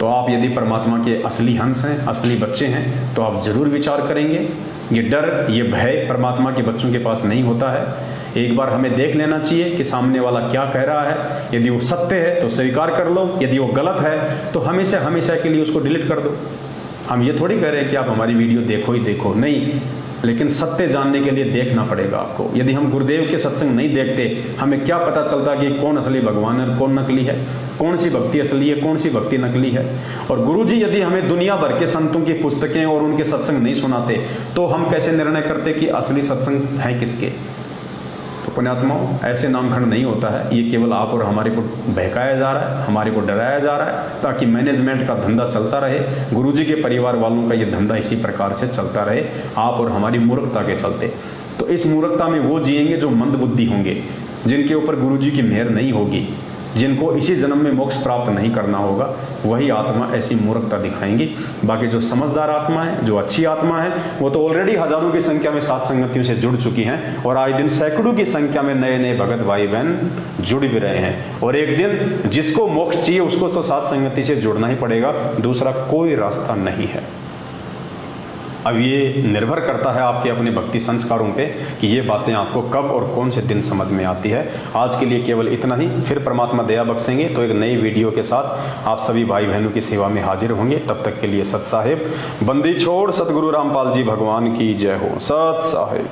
तो आप यदि परमात्मा के असली हंस हैं, असली बच्चे हैं, तो आप जरूर विचार करेंगे। ये डर, ये भय परमात्मा के बच्चों के पास नहीं होता है। एक बार हमें देख लेना चाहिए कि सामने वाला क्या कह रहा है। यदि वो सत्य है तो स्वीकार कर लो, यदि वो गलत है तो हमेशा हमेशा के लिए उसको डिलीट कर दो। हम ये थोड़ी कह रहे हैं कि आप हमारी वीडियो देखो ही देखो, नहीं, लेकिन सत्य जानने के लिए देखना पड़ेगा आपको। यदि हम गुरुदेव के सत्संग नहीं देखते, हमें क्या पता चलता कि कौन असली भगवान है, कौन नकली है, कौन सी भक्ति असली है, कौन सी भक्ति नकली है। और गुरुजी यदि हमें दुनिया भर के संतों की पुस्तकें और उनके सत्संग नहीं सुनाते, तो हम कैसे निर्णय करते कि असली सत्संग है किसके? तो पुण्यात्माओं, ऐसे नामखंड नहीं होता है। ये केवल आप और हमारे को बहकाया जा रहा है, हमारे को डराया जा रहा है, ताकि मैनेजमेंट का धंधा चलता रहे। गुरुजी के परिवार वालों का ये धंधा इसी प्रकार से चलता रहे, आप और हमारी मूर्खता के चलते। तो इस मूर्खता में वो जिएंगे जो मंद बुद्धि होंगे, जिनके ऊपर गुरुजी की मेहर नहीं होगी, जिनको इसी जन्म में मोक्ष प्राप्त नहीं करना होगा, वही आत्मा ऐसी मूर्खता दिखाएंगी। बाकी जो समझदार आत्मा है, जो अच्छी आत्मा है, वो तो ऑलरेडी हजारों की संख्या में सात संगतियों से जुड़ चुकी हैं, और आज दिन सैकड़ों की संख्या में नए नए भगत भाई बहन जुड़ भी रहे हैं। और एक दिन जिसको मोक्ष चाहिए उसको तो सात संगति से जुड़ना ही पड़ेगा, दूसरा कोई रास्ता नहीं है। अब ये निर्भर करता है आपके अपने भक्ति संस्कारों पे कि ये बातें आपको कब और कौन से दिन समझ में आती है। आज के लिए केवल इतना ही, फिर परमात्मा दया बख्शेंगे तो एक नई वीडियो के साथ आप सभी भाई बहनों की सेवा में हाजिर होंगे। तब तक के लिए सत साहेब, बंदी छोड़ सतगुरु रामपाल जी भगवान की जय हो। सत साहेब।